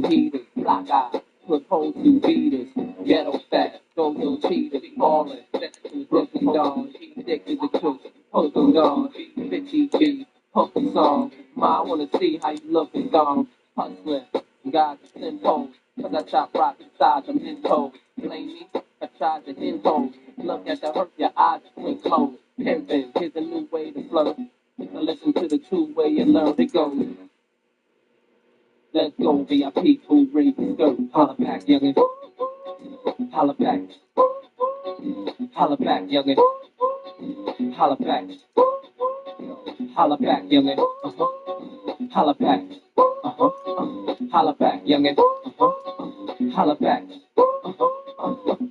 heaters, black eyes, put holes through beaters, ghetto fat, go-go cheaters, ballin', looking dog, addicted to cook, poking dog, 50 G, poking song. Ma, I wanna see how you looking dog, hustling, got the simple, cause I chop rock inside them info. Blame me, I tried to info. Look at the hurt, your eyes swing closed. Pimpin', here's a new way to flow. Now listen to the true way and learn to go. Let's go, VIP, food ready to go. Holla back, youngin'. Holla back. Holla back, youngin'. Holla back. Holla back, youngin'. Holla back. Holla back, youngin'. Holla back.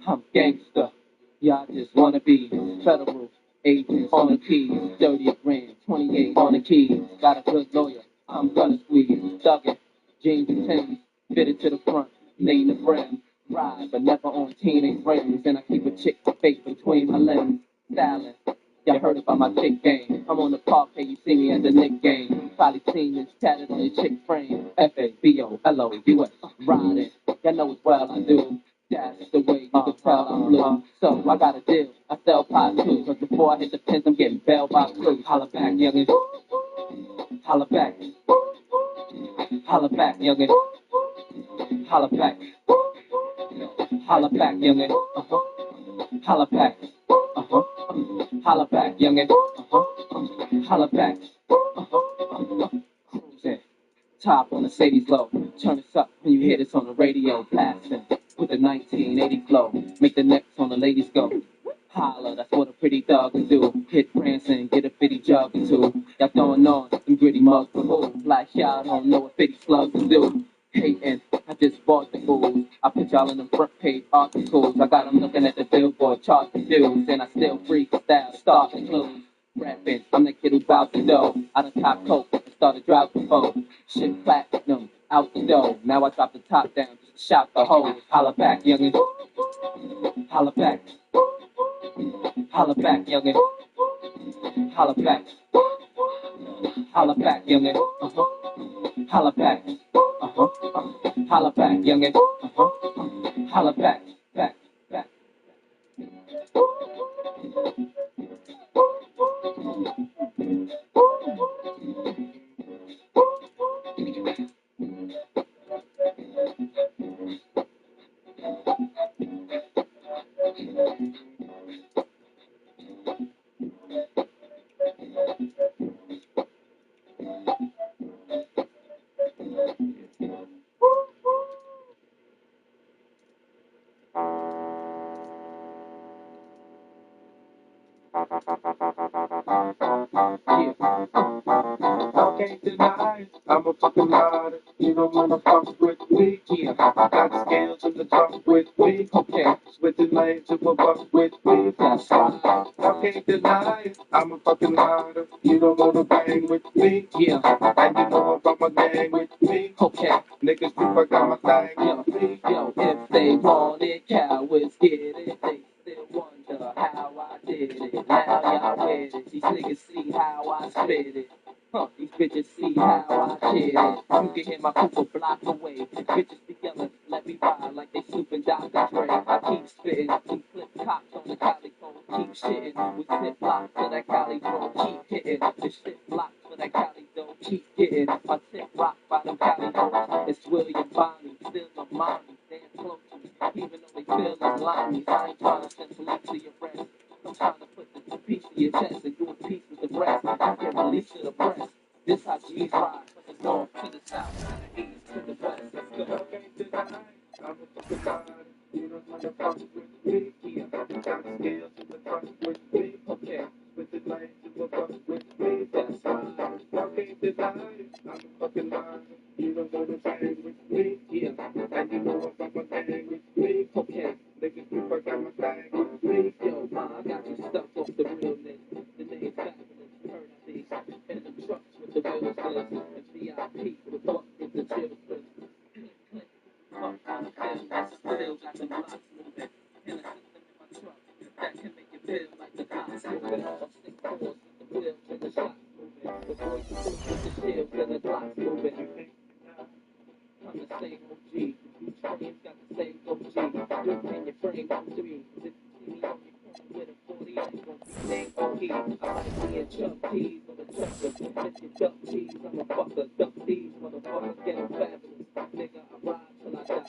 I'm gangsta. Yeah, I just wanna be federal agents on the keys. 30 grand, 28 on the keys. Got a good lawyer. I'm gonna squeeze. Thuggin'. Jeans and Tim's, fitted to the front, laying the brim. Ride, but never on teenage rims. And I keep a chick face between my limbs. Styling, y'all heard about my chick game. I'm on the parquet, you see me at the Nick game. Probably seen this tatted on your chick frame. FABOLOUS, riding. Y'all know as well I do. That's the way you can tell I'm blue. So I got a deal, I sell pot too. Cause before I hit the pins, I'm getting bailed by crew. Holla back, youngin'. Holla back. Holla back, youngin'. Holla back. Holla back, youngin'. Holla back. Holla back, youngin'. Holla back. Cruising. Top on the Sadie's low. Turn this up when you hear this on the radio. Blasting with the 1980 flow. Make the necks on the ladies go. Holla, that's what a pretty dog can do. Hit prancing, get a fitty jug or two. Y'all throwing on some gritty mugs for who? Like y'all don't know what fitty slugs can do. Hating, I just bought the fools. I put y'all in the front page articles. I got them looking at the billboard charts and dudes. And I still freestyle, start and close. Rapping, I'm the kid who bout the dough. I done top coke and started drought before. Shit platinum, out the dough. Now I drop the top down just to shout the hoes. Holla back, youngin'. Holla back. Holla back, youngin'. Holla back. Holla back, youngin'. Holla back. Holla back, youngin'. Holla back, back, back. I can't deny it. I'm a fucking rider. You don't wanna fuck with me. Yeah, I got scales in the trunk with me. Okay, switching lanes if you fuck with me. That's right. I can't deny it. I'm a fucking rider. You don't wanna bang with me. Yeah, and you know about my gang with me. Okay, Niggas think I got my thing with me. yo, if they want it, cowards get it. They still wonder how I did it. Now y'all with it. These niggas see how I spit it. These bitches see how I did it. You can hear my people block away. Bitches be yelling, let me ride like they snooping Dr. Dre. I keep spitting, we flip cops on the Cali phone. Keep shitting, we sit blocks for that Cali phone. Keep hitting, the shit blocks for that Cali dough. Keep getting, my tip rock by them Cali hoes. It's William Bonney, still my mommy, damn close to me. Even though they feel like limeys, I ain't trying to send police to your breast. I'm trying to put the piece to your chest and do a piece with the rest. You get released to the press. This how G's ride from the north to the south, to the east to the west. Let's go. I can't deny it. I'm a fucking rider. You don't wanna fuck with me. Yeah, got scales in the trunk with me. Okay, Switching lanes if you fuck with me. that's right. I can't deny it. I'm a fucking rider. You don't wanna bang with me. Yeah, And you know about my gang with me. okay. Niggas think I got my thing with me. Yo, ma, I got you stuck off the realness. The name fabulous, heard of these. And the trucks with the wheels glitz. And VIP with what with the chill flip. Click, click, pump on the bill. Still got the blocks moving. And a system in my truck that can make it feel like the clock's moving. I'm stick pause with the wheels and the shots moving. The voice with the shields and the clocks moving. I'm the same old G. These frames got the same OG. You can your frame on 3. If you see me on your corner with a 40, it ain't gonna be named OE. I might be in Chuck T's or the Chuckers. If you duck cheese, I'm a fucker. Duck these motherfuckers get fabulous. Nigga, I ride till I die.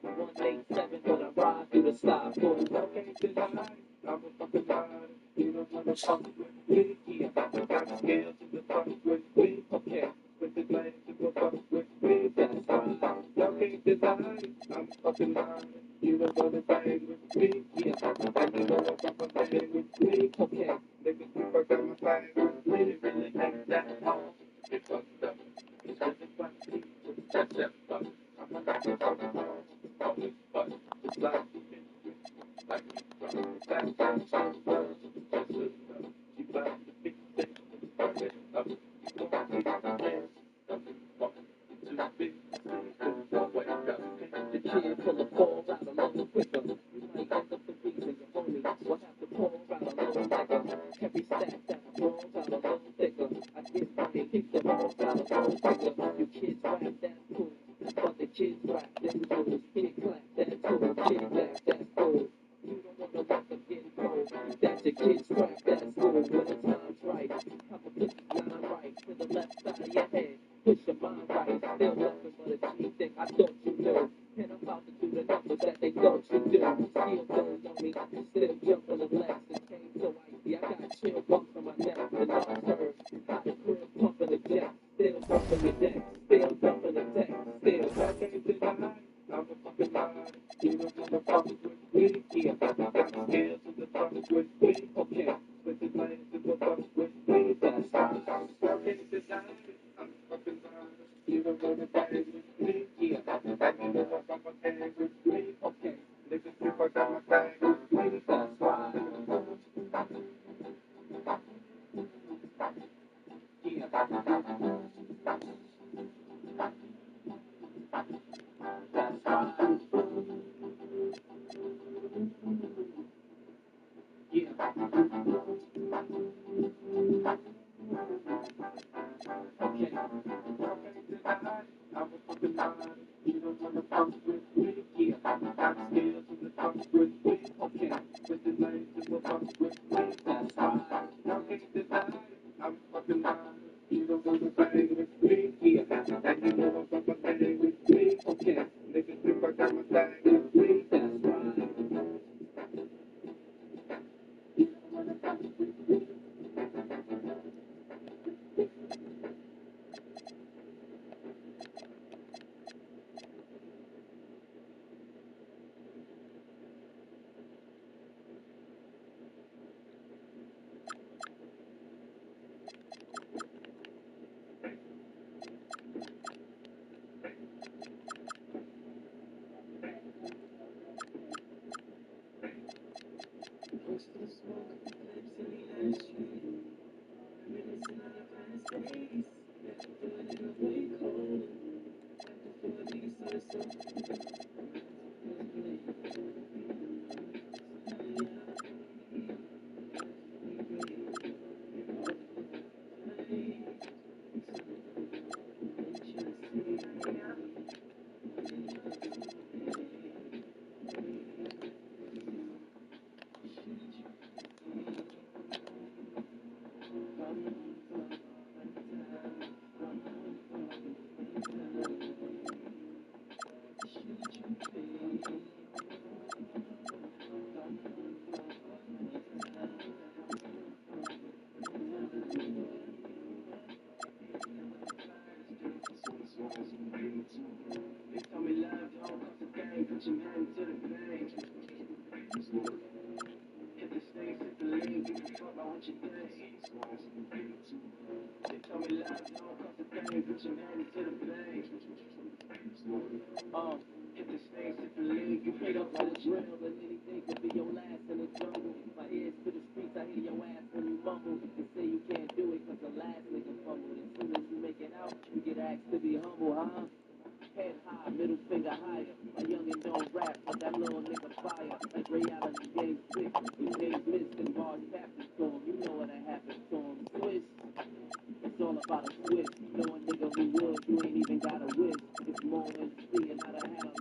I'm 187, but I ride through the sky. Boom. Okay, deny. I'm a fucking liar. You don't wanna fuck with me. Yeah, I got scales to the fuck with me. Okay, with the lane to the fuck with me. That's right. Okay, deny. I'm a fucking liar. You don't wanna bang with me. Yeah, and you know I'm gonna bang with me. Okay, nigga, you forgot my bang with me. It really ain't that hard. It fucked up. It's really funny. That's that fuck. I'm a fucking liar. Always fuck. It's like you can like you from that time. Just a you like the big thing. Burn it up. You want to be my man. Nothing fuck. Too big. Don't wake up. The kid full of balls out a little quicker. You might end up the reason your homie will have to pour out a little liquor. Every stack that rolls out a little thicker. I get money, keep the balls out a little quicker. You kids rap that cool, but the kids rap them rules. Kid clap that cool, kid clap that's cool. You don't wanna work up getting cold. That's your kid's crap, that's cool. When the time's right, I'ma put the line right to the left side of your head. Push your mind right, still nothing but a G thing. I thought you knew. And I'm about to do the numbers that they thought you do. Still don't know me, still jumping the legs and came so icy. I got chill bumps on my neck, the knobs hurt. Hot the crib, pumping the jet, still bumping the deck, still dumping the deck, still. I can't deny. I'm a fucking liar. You don't wanna fuck with me. Yeah, I got scales to the fuck with me. Okay, with the lane to the fuck with me. That's right. I can't deny. I'm a fucking liar. You don't wanna bang with me. Yeah, and you know I'm gonna bang with me. Okay, niggas, you forgot my bang with me. That's right. Yeah, okay. I'm a fucking liar. You don't wanna fuck with me. Yeah, I got scales to the fuck with me. Okay, with the lane to the fuck with me. That's right. I can't deny. I'm a fucking liar. You don't wanna bang with me. Yeah, and you know I'm gonna bang with me. Okay, niggas, if I got my bang with me. That's right. If the snakes hit the leg, you paid up for the drill, and anything could be your last in the jungle. My ears to the streets, I hear your ass when you mumble. And say you can't do it, cause the last nigga fumbled. As soon as you make it out, you get asked to be humble, huh? Head high, middle finger higher. My youngin' don't rap, but that little nigga fire. Like Ray Allen in Game 6. You named missed and bars happened to him. You know what happened to him. Twist. It's all about a twist. Know a nigga who would, you ain't even got a whiz. It's more than seeing how to have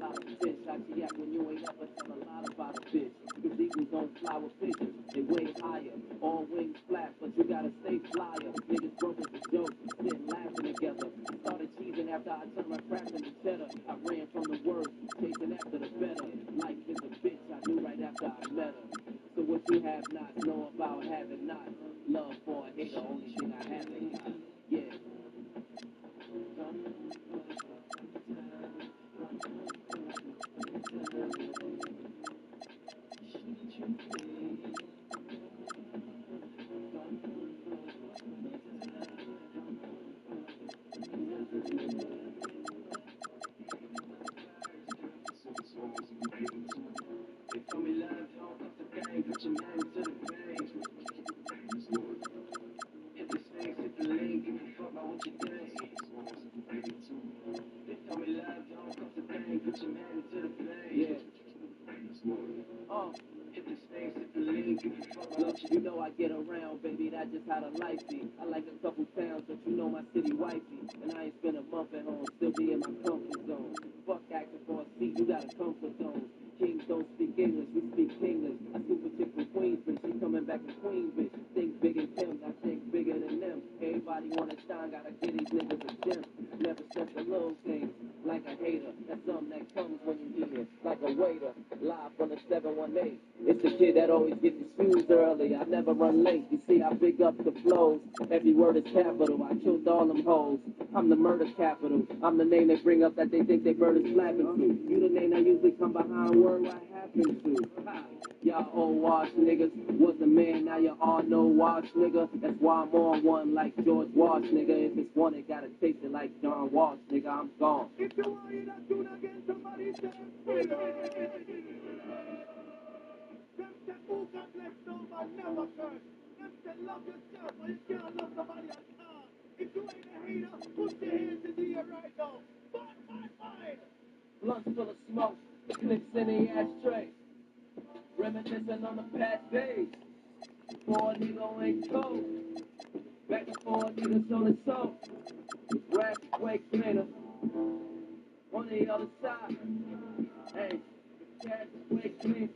Look, you know I get around, baby, that's just how the life be. I like a couple towns, but you know my city wifey. And I ain't spent a month at home, still be in my comfort zone. Fuck acting for a seat, you got a comfort zone. Kings don't speak English, we speak English. I super chick from Queensbridge, she coming back from Queensbridge. Think big and Kim, I think bigger than them. Everybody wanna shine, gotta get these niggas a gem. Never stress the little things, like a hater. That's something that comes when you eat it, like a waiter. Live from the 718. It's the kid that always gets excused early. I never run late. You see, I big up the flows. Every word is capital. I killed all them hoes. I'm the murder capital. I'm the name they bring up that they think they murder slapping to. You the name that usually come behind word what happened to. Ha. Y'all old wash niggas. Was a man, now you all know wash nigga. That's why I'm on one like George Wash nigga. If it's one, it gotta taste it like John Wash nigga. I'm gone. If you want it, I shoot again, somebody say freedom. Them say who got left over never curse. Them say love yourself, or you can't love somebody else. If you ain't a hater, put your hands in the air right now. Fine. Blunts full of smoke, clips in the ashtray. Reminiscing on the past days. Four nigga ain't cold. Back and forth, niggas on the soul. Rap, wake cleaner. On the other side. Hey, the cat wake clean.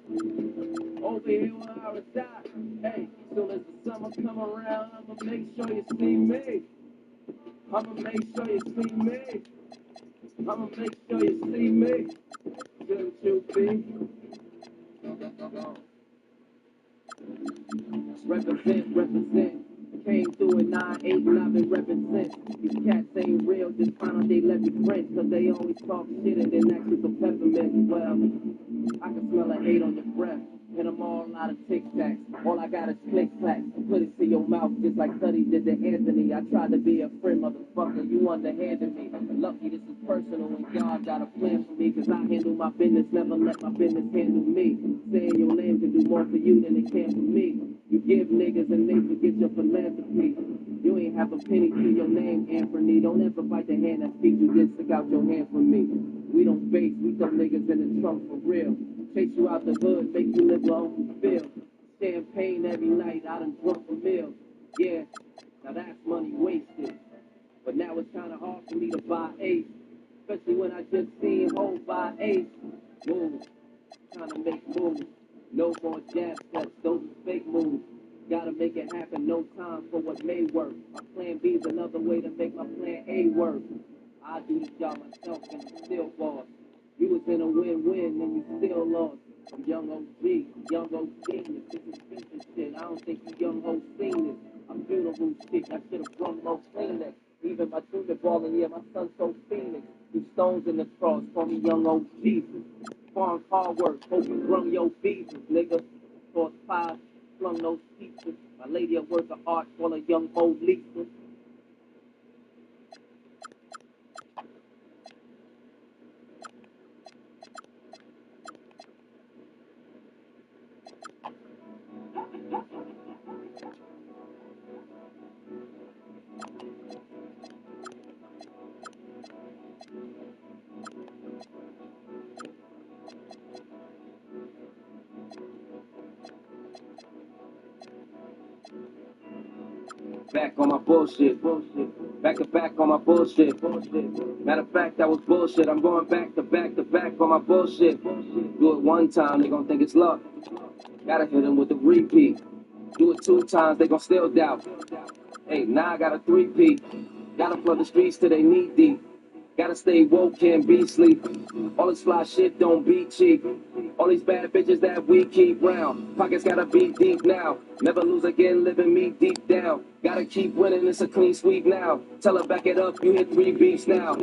Over here where I reside. Hey, soon as the summer come around, I'ma make sure you see me. I'ma make sure you see me. I'ma make sure you see me. Shouldn't you be? Represent. Came through in 9-8 and I've been represent. These cats ain't real, just find out they let me print. Cause they always talk shit and then act for peppermint. Well, I can smell the hate on your breath. And I'm all out of tic tacs. All I got is click clack. Put it to your mouth just like Cuddy did to Anthony. I tried to be a friend, motherfucker. You underhanded me. Lucky this is personal and God got a plan for me. Cause I handle my business, never let my business handle me. Saying your name can do more for you than it can for me. You give niggas and they forget your philanthropy. You ain't have a penny to your name, Anthony. Don't ever bite the hand that feeds you, then stick out your hand for me. We don't base, we throw niggas in the trunk for real. Chase you out the hood, make you live where you feel. Champagne every night, I done drunk a meal. Yeah, now that's money wasted. But now it's kinda hard for me to buy Ace. Especially when I just seen Ho buy Ace. Moves, trying to make moves. No more jab steps, those are fake moves. Gotta make it happen, no time for what may work. My plan B is another way to make my plan A work. I do this job myself and I'm still boss. You was in a win-win and you still lost. I'm young OG, young OG genius. This is future shit. I don't think you young hoes seen this. I'm funeral shit. I should have brung more Kleenex. Even my junior balling, yeah, my son's so Phoenix. Two stones in the cross, call me young OG Jesus. Farm hard work, hope you brung your visas, nigga. Toss pies, flung those pieces. My lady a work of art, call her young old Lisa. Back on my bullshit. Back to back on my bullshit. Matter of fact, that was bullshit. I'm going back to back on my bullshit. Do it one time, they gon' think it's luck. Gotta hit them with the repeat. Do it 2 times, they gon' still doubt. Hey, now I got a 3-peat. Gotta flood the streets till they knee deep. Gotta stay woke, can't be sleep. All this fly shit don't be cheap. All these bad bitches that we keep round. Pockets gotta be deep now. Never lose again, living me deep down. Gotta keep winning, it's a clean sweep now. Tell her back it up, you hit 3 beats now.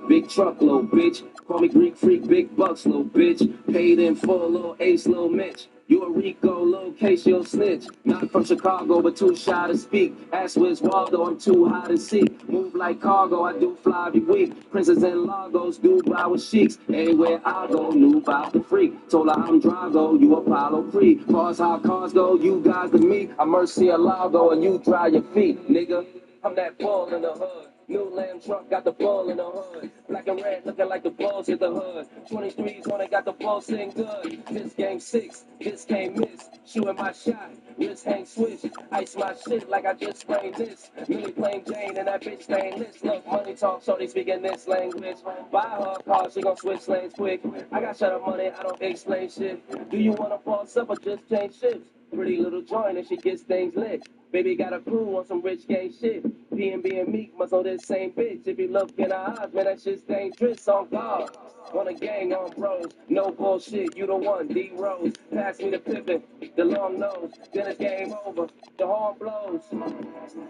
Big truck, little bitch. Call me Greek freak, big bucks, little bitch. Paid in full, little ace, little Mitch. You a Rico, little case, you'll snitch. Not from Chicago, but too shy to speak. Ask where's Waldo, I'm too high to seek. Move like cargo, I do fly every week. Princes and Lagos, Dubai with sheiks. Everywhere I go, new about the freak. Told her I'm Drago, you Apollo Creed. Cars how cars go, you guys to me. I'm Mercy Alago, and you dry your feet, nigga. I'm that ball in the hood. New lamb trunk got the ball in the hood. Black and red looking like the balls in the hood. 23s when I got the ball sitting good. This game 6, this can't miss. Shooting my shot, wrist hang switch. Ice my shit like I just sprained this. Really plain Jane and that bitch stainless. Look, money talk, so they speaking this language. Buy her a car, she gon' switch lanes quick. I got shut up money, I don't explain shit. Do you wanna boss up or just change shifts? Pretty little joint and she gets things lit. Baby got a crew on some rich gang shit. P&B and Meek must know this same bitch. If you look in her eyes, man, that shit's dangerous on God. On a gang on bros, no bullshit, you the one, D Rose. Pass me the pippin, the long nose, then it's game over. The horn blows.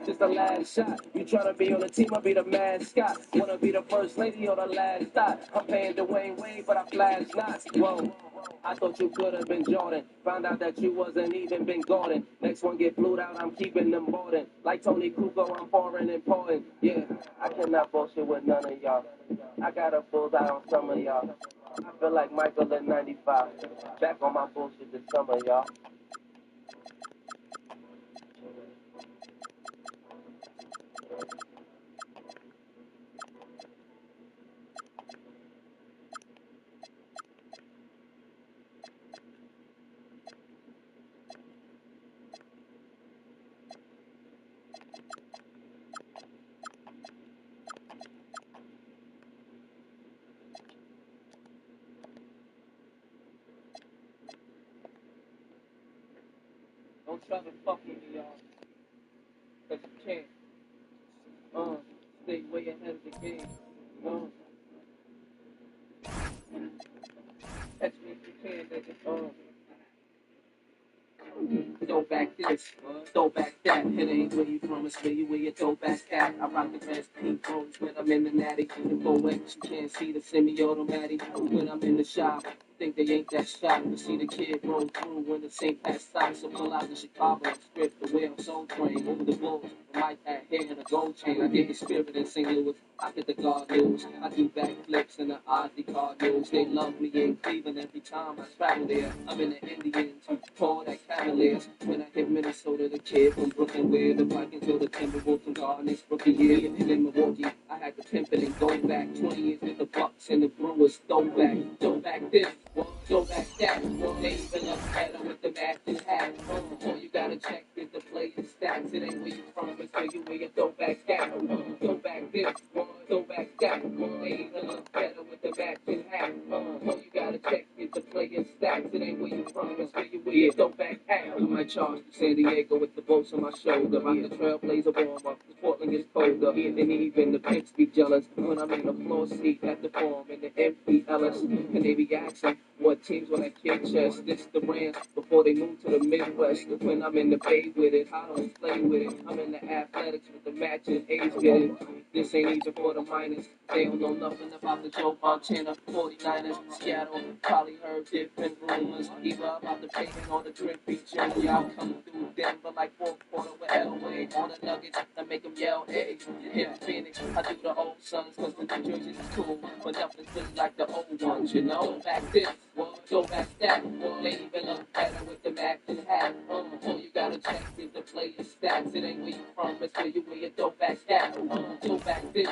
Just the last shot. You tryna be on the team, I'll be the mascot. Wanna be the first lady or the last dot. I'm paying Dwayne Wade, but I flash knots. Whoa. I thought you could have been Jordan. Found out that you wasn't even been Gordon. Next one get flued out, I'm keeping them boarding. Like Tony Kukoc, I'm foreign important. Yeah, I cannot bullshit with none of y'all. I got a bullseye on some of y'all. I feel like Michael in 95. Back on my bullshit this summer, y'all. Don't try to fuck with me, y'all. Cause you can't. Stay way ahead of the game. Catch me if you can, nigga. Throw back this, throw back that. It ain't where you from, it's where you throw back that. I rock the best pink rose when I'm in the natty. And go away, you can't see the semi-automatic. When I'm in the shop, think they ain't that shot. You see the kid roll through when the St. Pat stops. So pull out the Chicago and strip the whale soul train over the bulls. The mic had hair and a gold chain. I get the spirit in St. Louis. I get the guard news. I do backflips in the Ozzy card news. They love me in Cleveland every time I travel there. I'm in the Indians who call that Cavaliers. When I hit Minnesota, the kid from Brooklyn, where the Vikings or the Timberwolves and Garnets rookie year. And in Milwaukee, I had to pimp it and go back 20 years with the Bucks and the Brewers. Throw back this, throw back that. They even look better with the matching hat. All you gotta check is the players' stats. It ain't where you from, it's where you throw back that. Throw back this, throw back that. They even look better with the matching hat. All you gotta check is the players' stats. It ain't where you from, it's where you throw back that. I might charge to San Diego with the bolts on my shoulder. I'm the trailblazer warm up. Portland gets colder. And even the pimps be jealous when I'm in the floor seat at the farm in the empty Ellis. And they be asking what teams when I kick chest. This the Rams before they move to the Midwest. When I'm in the Bay with it, I don't play with it. I'm in the athletics with the matching age getting. This ain't even for the minors. They don't know nothing about the Joe Montana 49ers. Seattle probably heard different rumors. Either about the payment or the drip feature. Y'all come through Denver like fourth quarter with Elway. On the Nuggets, I make them yell, hey. Here in Phoenix, I do the old Suns cause the New Jerseys is cool. But nothing's really like the old ones, you know. Back this, go back that. They even look better with the Mac and hat. All you gotta check is the players' stats. It ain't where you from, it's where you throw back that. Go back this,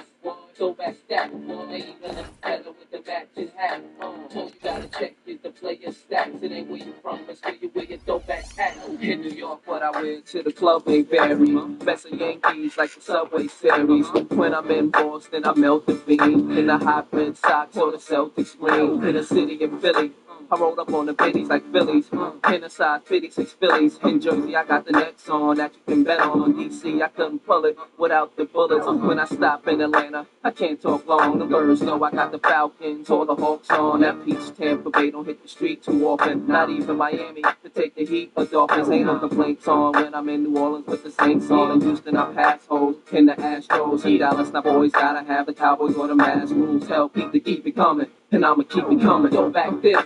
go back that. They even look better with the Mac and hat. All you gotta check is the players' stats. It ain't where you from, it's where you throw back that. In New York, what I wear to the club ain't vary. Best of Yankees like the Subway Series. When I'm in Boston, I melt the beam. In the hot red Sox or the Celtics green. In the city of Philly, I rolled up on the biddies like Phillies. In the size 56 Phillies. In Jersey, I got the Nets on that you can bet on. DC, I couldn't pull it without the bullets. When I stop in Atlanta, I can't talk long. The birds know I got the Falcons or the Hawks on. That peach Tampa Bay don't hit the street too often. Not even Miami to take the heat. But Dolphins ain't no complaints on. When I'm in New Orleans with the Saints on. In Houston, I pass hoes. In the Astros, in Dallas, I've always gotta have the Cowboys or the Mass rules. Tell Pete to keep it coming. And I'ma keep it coming. Throw back this,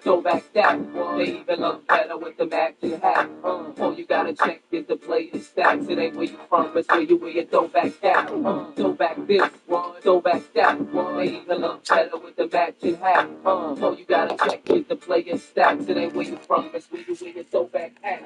throw back that. They even look better with the Mac and hat. All you gotta check is the players' stats. It ain't where you from, it's where you throw back that. Throw back this, throw back that. They even look better with the Mac and hat. All you gotta check is the players' stats. It ain't where you from, it's where you throw back that.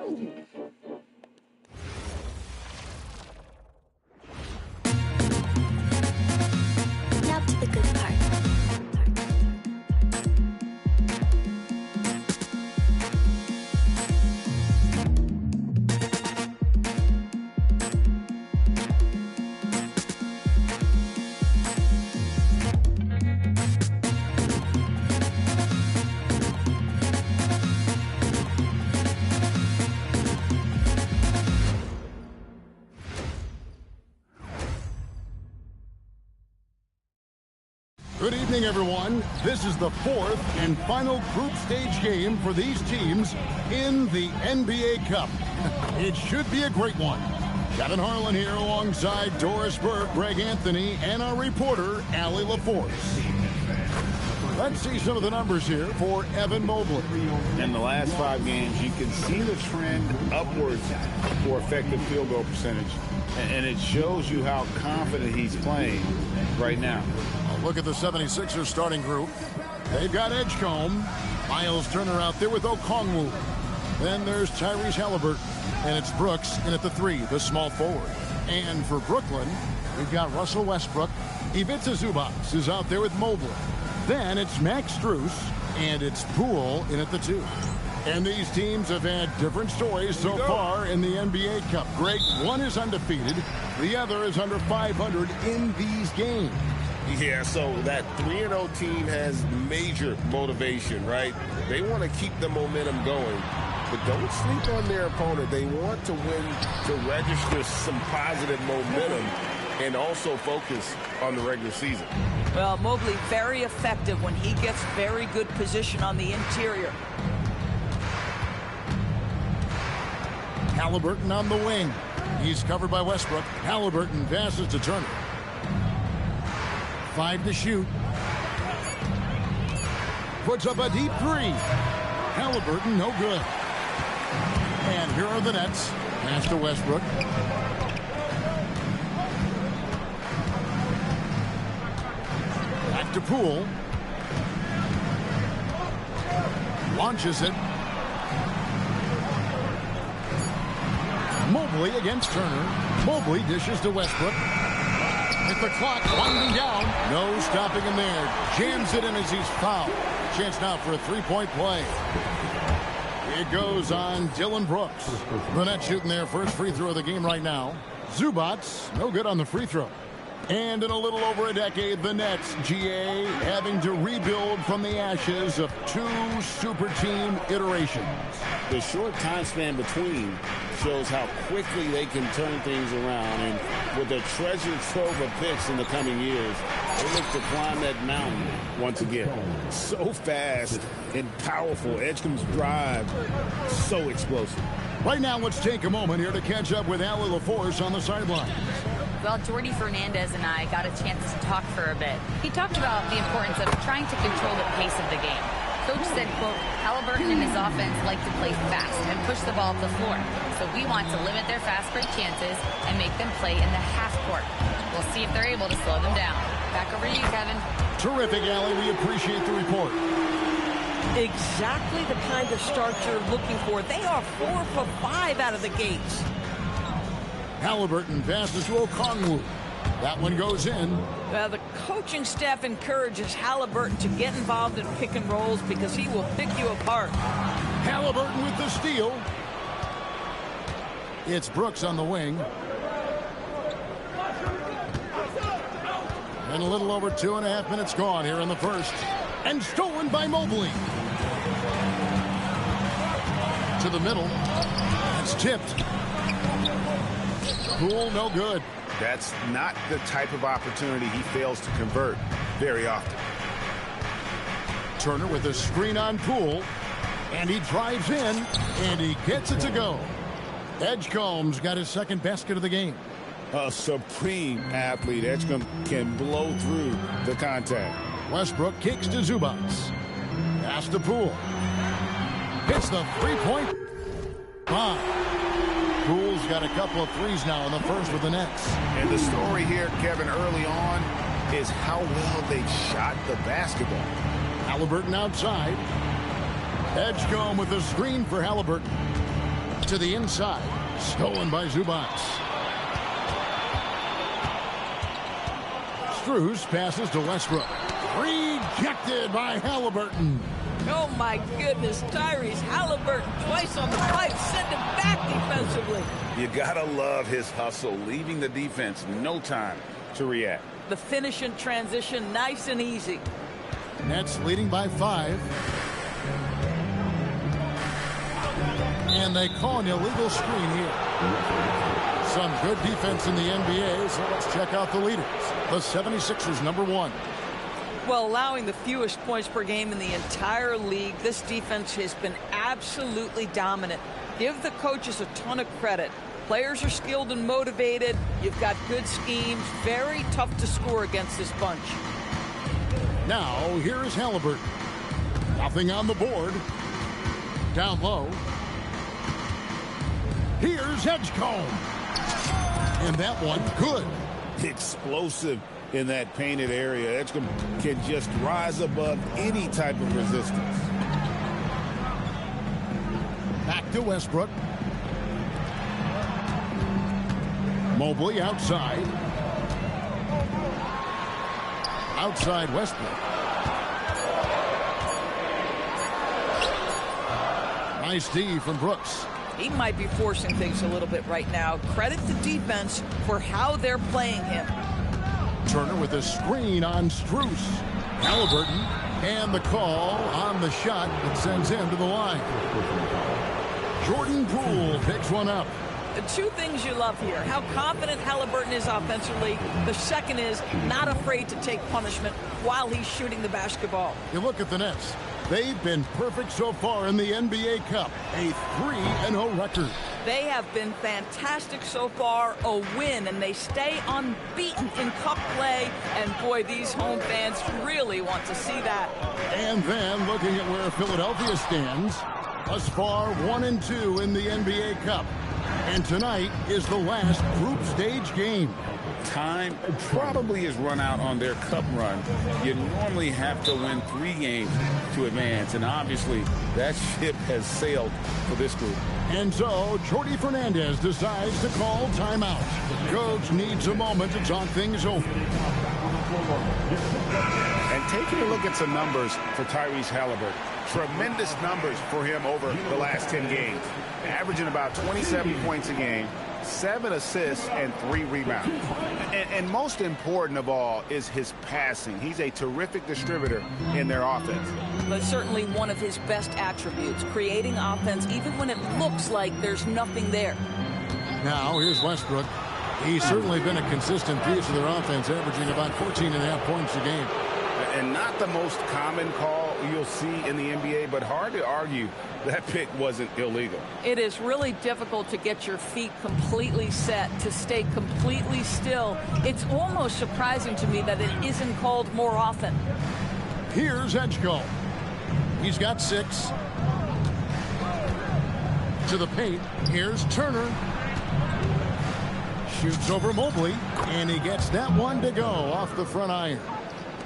Good evening, everyone. This is the fourth and final group stage game for these teams in the NBA Cup. It should be a great one. Kevin Harlan here alongside Doris Burke, Greg Anthony, and our reporter, Allie LaForce. Let's see some of the numbers here for Evan Mobley. In the last 5 games, you can see the trend upwards for effective field goal percentage. And it shows you how confident he's playing right now. Look at the 76ers starting group. They've got Edgecombe, Miles Turner out there with Okongwu. Then there's Tyrese Halliburton, and it's Brooks in at the 3, the small forward. And for Brooklyn, we've got Russell Westbrook. Ivica Zubac is out there with Mobley. Then it's Max Strus, and it's Poole in at the 2. And these teams have had different stories so far in the NBA Cup. Greg, one is undefeated. The other is under 500 in these games. Yeah, so that 3-0 team has major motivation, right? They want to keep the momentum going, but don't sleep on their opponent. They want to win to register some positive momentum and also focus on the regular season. Well, Mobley very effective when he gets very good position on the interior. Halliburton on the wing. He's covered by Westbrook. Halliburton passes to Turner. 5 to shoot. Puts up a deep 3. Halliburton, no good. And here are the Nets. Pass to Westbrook. Back to Poole. Launches it. Mobley against Turner. Mobley dishes to Westbrook. Hit the clock, winding down. No stopping him there. Jams it in as he's fouled. Chance now for a 3-point play. It goes on Dylan Brooks. The Nets shooting their first free throw of the game right now. Zubac, no good on the free throw. And in a little over a decade, the Nets, GA, having to rebuild from the ashes of 2 super team iterations. The short time span between shows how quickly they can turn things around. And with a treasure trove of picks in the coming years, they look to climb that mountain once again. So fast and powerful. Edgecombe's drive, so explosive. Right now, let's take a moment here to catch up with Allie LaForce on the sideline. Well, Jordy Fernandez and I got a chance to talk for a bit. He talked about the importance of trying to control the pace of the game. Coach said, quote, Halliburton and his offense like to play fast and push the ball up the floor. So we want to limit their fast break chances and make them play in the half court. We'll see if they're able to slow them down. Back over to you, Kevin. Terrific, Allie. We appreciate the report. Exactly the kind of start you're looking for. They are 4 for 5 out of the gates. Halliburton passes to Okongwu. That one goes in. The coaching staff encourages Halliburton to get involved in pick and rolls because he will pick you apart. Halliburton with the steal. It's Brooks on the wing. And a little over 2.5 minutes gone here in the first. And stolen by Mobley. To the middle. It's tipped. Poole, no good. That's not the type of opportunity he fails to convert very often. Turner with a screen on Poole. And he drives in. And he gets it to go. Edgecombe's got his second basket of the game. A supreme athlete. Edgecombe can blow through the contact. Westbrook kicks to Zubac. Pass to Poole. Hits the 3-point bomb. Poole's got a couple of threes now in the first with the Nets. And the story here, Kevin, early on is how well they shot the basketball. Halliburton outside. Edgecombe with a screen for Halliburton. To the inside. Stolen by Zubac. Strus passes to Westbrook. Rejected by Halliburton. Oh, my goodness. Tyrese Halliburton twice on the pipe. Send him back defensively. You gotta love his hustle, leaving the defense no time to react. The finish in transition, nice and easy. Nets leading by 5. And they call an illegal screen here. Some good defense in the NBA, so let's check out the leaders. The 76ers, number 1. Well, allowing the fewest points per game in the entire league, this defense has been absolutely dominant. Give the coaches a ton of credit. Players are skilled and motivated. You've got good schemes. Very tough to score against this bunch. Now, here is Halliburton. Nothing on the board. Down low. Here's Edgecombe. And that one, good. Explosive in that painted area. Edgecombe can just rise above any type of resistance. Back to Westbrook. Mobley outside. Outside Westbrook. Nice D from Brooks. He might be forcing things a little bit right now. Credit the defense for how they're playing him. Turner with a screen on Strus. Halliburton, and the call on the shot that sends him to the line. Jordan Poole picks one up. The two things you love here, how confident Halliburton is offensively. The second is not afraid to take punishment while he's shooting the basketball. You look at the Nets. They've been perfect so far in the NBA Cup. A 3-0 record. They have been fantastic so far. A win, and they stay unbeaten in Cup play. And boy, these home fans really want to see that. And then looking at where Philadelphia stands, thus far 1-2 in the NBA Cup. And tonight is the last group stage game. Time probably is run out on their cup run. You normally have to win 3 games to advance, and obviously that ship has sailed for this group. And so Jordi Fernandez decides to call timeout. The coach needs a moment to talk things over. And taking a look at some numbers for Tyrese Halliburton. Tremendous numbers for him over the last 10 games. Averaging about 27 points a game, 7 assists, and 3 rebounds. And most important of all is his passing. He's a terrific distributor in their offense. But certainly one of his best attributes, creating offense even when it looks like there's nothing there. Now here's Westbrook. He's certainly been a consistent piece of their offense, averaging about 14.5 points a game. And not the most common call you'll see in the NBA, but hard to argue that pick wasn't illegal. It is really difficult to get your feet completely set, to stay completely still. It's almost surprising to me that it isn't called more often. Here's Edgecombe. He's got 6. To the paint. Here's Turner. Shoots over Mobley, and he gets that one to go off the front iron.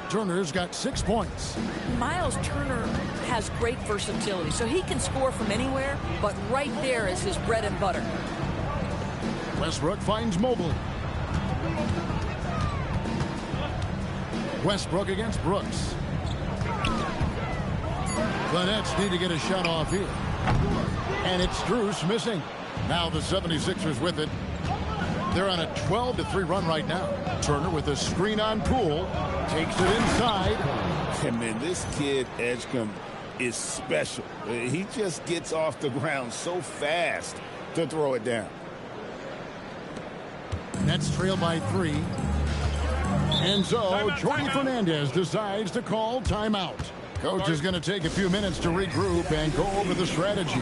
Turner's got 6 points. Miles Turner has great versatility, so he can score from anywhere, but right there is his bread and butter. Westbrook finds Mobley. Westbrook against Brooks. The Nets need to get a shot off here. And it's Strus missing. Now the 76ers with it. They're on a 12-3 run right now. Turner with a screen on Poole. Takes it inside. And man, this kid, Edgecombe, is special. He just gets off the ground so fast to throw it down. Nets trail by 3. And so Jordi Fernandez decides to call timeout. Coach is going to take a few minutes to regroup and go over the strategy.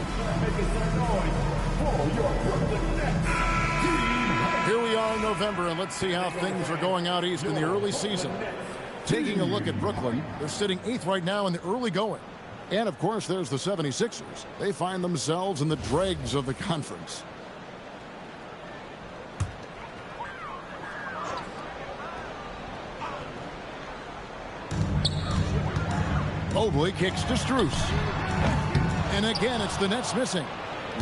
Here we are in November, and let's see how things are going out east in the early season. Taking a look at Brooklyn, they're sitting 8th right now in the early going. And, of course, there's the 76ers. They find themselves in the dregs of the conference. Mobley kicks to Strus. And again, it's the Nets missing.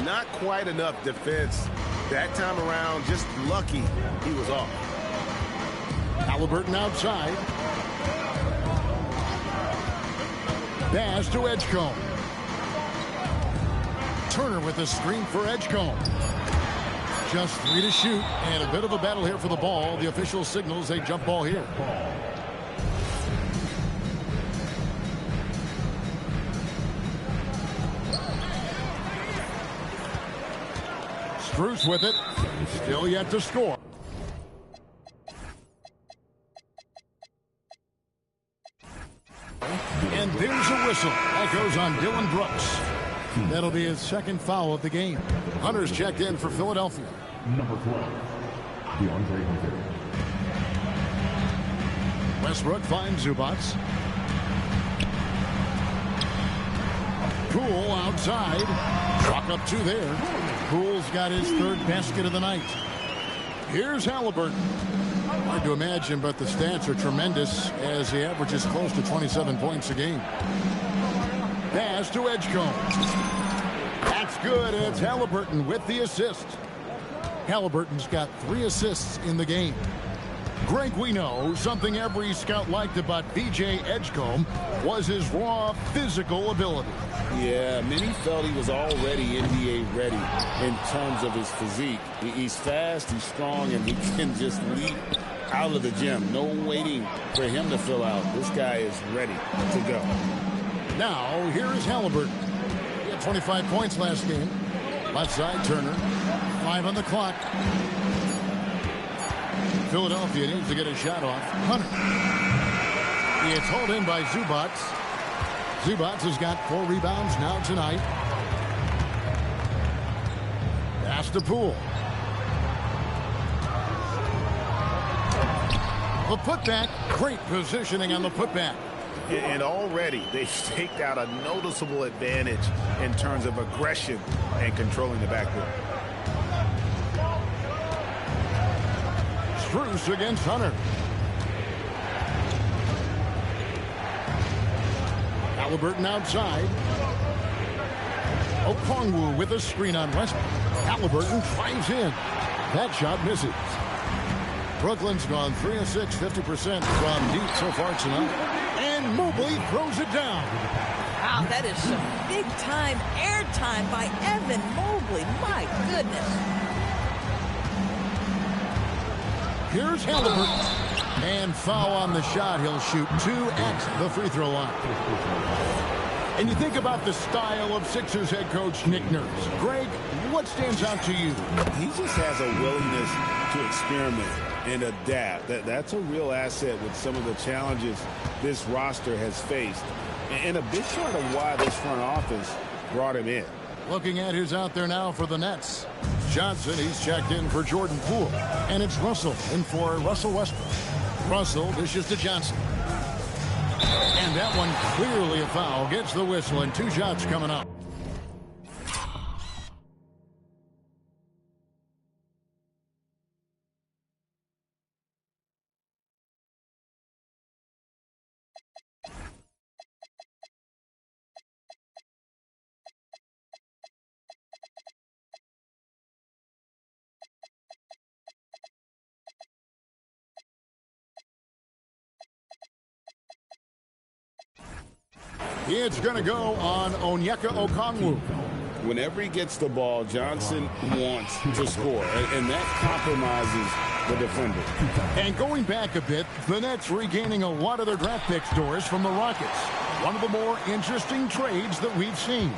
Not quite enough defense. That time around, just lucky he was off. Halliburton outside. Pass to Edgecombe. Turner with a screen for Edgecombe. Just 3 to shoot, and a bit of a battle here for the ball. The official signals a jump ball here. Strus with it. Still yet to score. fouls on Dylan Brooks. That'll be his second foul of the game. Hunter's checked in for Philadelphia. Number 12, DeAndre Hunter. Westbrook finds Zubac. Poole outside. Chalk up 2 there. Poole's got his 3rd basket of the night. Here's Halliburton. Hard to imagine, but the stats are tremendous as he averages close to 27 points a game. Pass to Edgecombe. That's good. It's Halliburton with the assist. Halliburton's got 3 assists in the game. Greg, we know something every scout liked about B.J. Edgecombe was his raw physical ability. Yeah, many felt he was already NBA ready in terms of his physique. He's fast, he's strong, and he can just leap out of the gym. No waiting for him to fill out. This guy is ready to go. Now, here is Halliburton. He had 25 points last game. Left side, Turner. 5 on the clock. Philadelphia needs to get a shot off. Hunter. It's hauled in by Zubac. Zubac has got 4 rebounds now tonight. Pass to Poole. The putback. Great positioning on the putback. And already they've staked out a noticeable advantage in terms of aggression and controlling the backcourt. Strus against Hunter. Halliburton outside. Okongwu with a screen on Westbrook. Halliburton drives in. That shot misses. Brooklyn's gone 3 of 6, 50% from deep so far tonight. And Mobley throws it down. Wow, that is some big-time airtime by Evan Mobley. My goodness. Here's Halliburton. And foul on the shot. He'll shoot 2 at the free throw line. And you think about the style of Sixers head coach Nick Nurse. Greg, what stands out to you? He just has a willingness to experiment and adapt. That's a real asset with some of the challenges this roster has faced. And a big part of why this front office brought him in. Looking at who's out there now for the Nets. Johnson, he's checked in for Jordan Poole. And it's Russell in for Russell Westbrook. Russell dishes to Johnson. And that one clearly a foul. Gets the whistle and 2 shots coming up. It's going to go on Onyeka Okongwu. Whenever he gets the ball, Johnson wants to score, and that compromises the defender. And going back a bit, the Nets regaining a lot of their draft picks, Doris, from the Rockets. One of the more interesting trades that we've seen.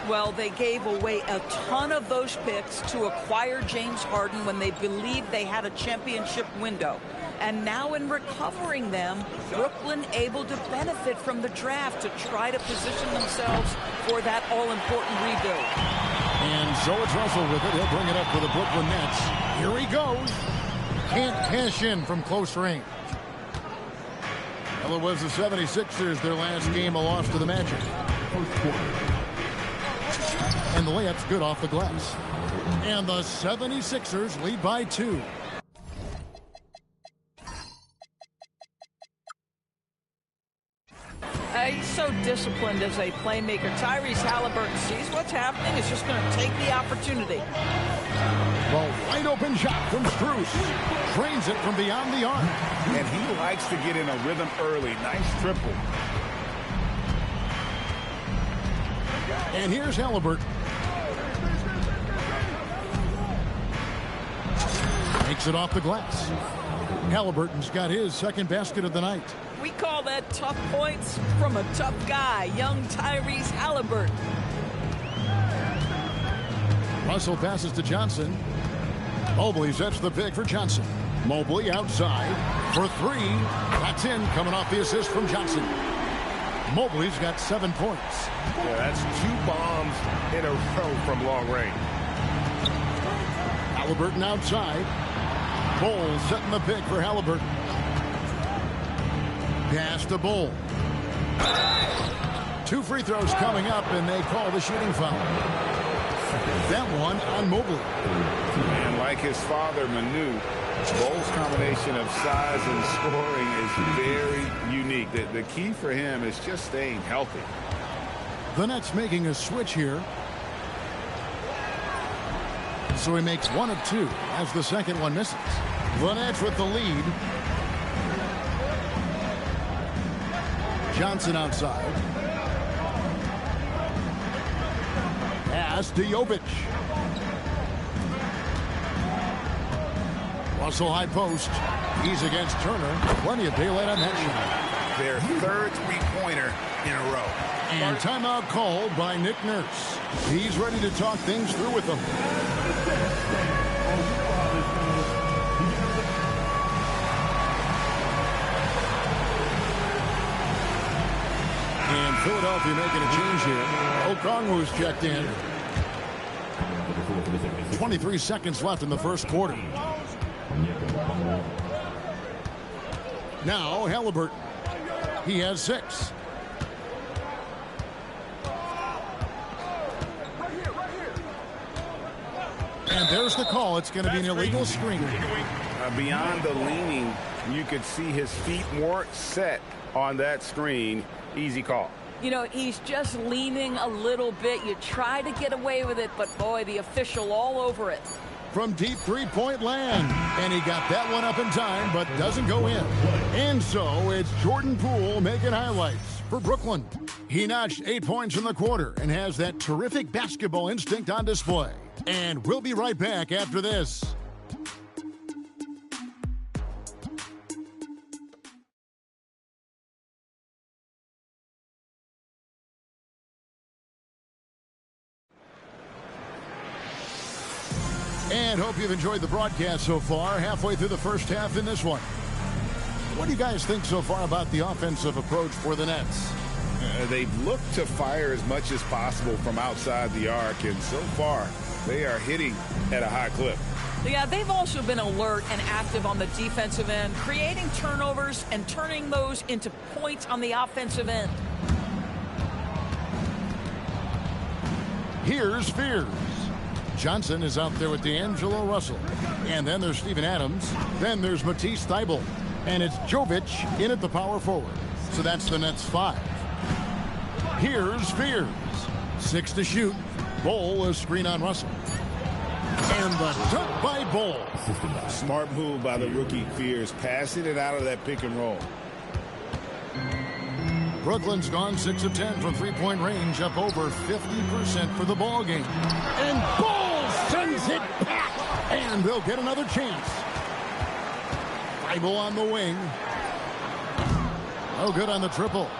Well, they gave away a ton of those picks to acquire James Harden when they believed they had a championship window. And now in recovering them, Brooklyn able to benefit from the draft to try to position themselves for that all-important rebuild. And so it's Russell with it. He'll bring it up for the Brooklyn Nets. Here he goes. Can't cash in from close range. Well, it was the 76ers, their last game, a loss to the Magic. And the layup's good off the glass. And the 76ers lead by 2. He's so disciplined as a playmaker. Tyrese Halliburton sees what's happening. Is just going to take the opportunity. The wide open shot from Strus. Drains it from beyond the arc. And he likes to get in a rhythm early. Nice triple. And here's Halliburton. Makes it off the glass. Halliburton's got his second basket of the night. We call that tough points from a tough guy, young Tyrese Halliburton. Russell passes to Johnson. Mobley sets the pick for Johnson. Mobley outside for 3. That's in, coming off the assist from Johnson. Mobley's got 7 points. Yeah, that's 2 bombs in a row from long range. Halliburton outside. Bull setting the pick for Halliburton. Pass to Bull. 2 free throws coming up, and they call the shooting foul. That one on Mobley. And like his father, Manu, Bull's combination of size and scoring is very unique. The key for him is just staying healthy. The Nets making a switch here. So he makes 1 of 2 as the second one misses. The Nets with the lead. Johnson outside. Pass to Jovic. Russell high post. He's against Turner. Plenty of daylight on that shot. Their 3rd three-pointer in a row. And timeout called by Nick Nurse. He's ready to talk things through with them. And Philadelphia making a change here. Okongwu's checked in. 23 seconds left in the first quarter. Now Halliburton. He has 6. And there's the call. It's going to be an illegal screen. Beyond the leaning, you could see his feet weren't set on that screen. Easy call. You know, he's just leaning a little bit. You try to get away with it, but boy, the official all over it. From deep three-point land. And he got that one up in time, but doesn't go in. And so it's Jordan Poole making highlights for Brooklyn. He notched 8 points in the quarter and has that terrific basketball instinct on display. And we'll be right back after this. And hope you've enjoyed the broadcast so far. Halfway through the first half in this one. What do you guys think so far about the offensive approach for the Nets? They've looked to fire as much as possible from outside the arc, and so far they are hitting at a high clip. Yeah, they've also been alert and active on the defensive end, creating turnovers and turning those into points on the offensive end. Here's Fears. Johnson is out there with D'Angelo Russell. And then there's Steven Adams. Then there's Matisse Thybulle. And it's Jovic in at the power forward. So that's the Nets 5. Here's Fears. 6 to shoot. Bull is screen on Russell. And the dunk by Bull. Smart move by the rookie Fears, passing it out of that pick and roll. Brooklyn's gone 6 of 10 from three-point range, up over 50% for the ball game. And Bull sends it back. And they'll get another chance. Thybulle on the wing. No good on the triple.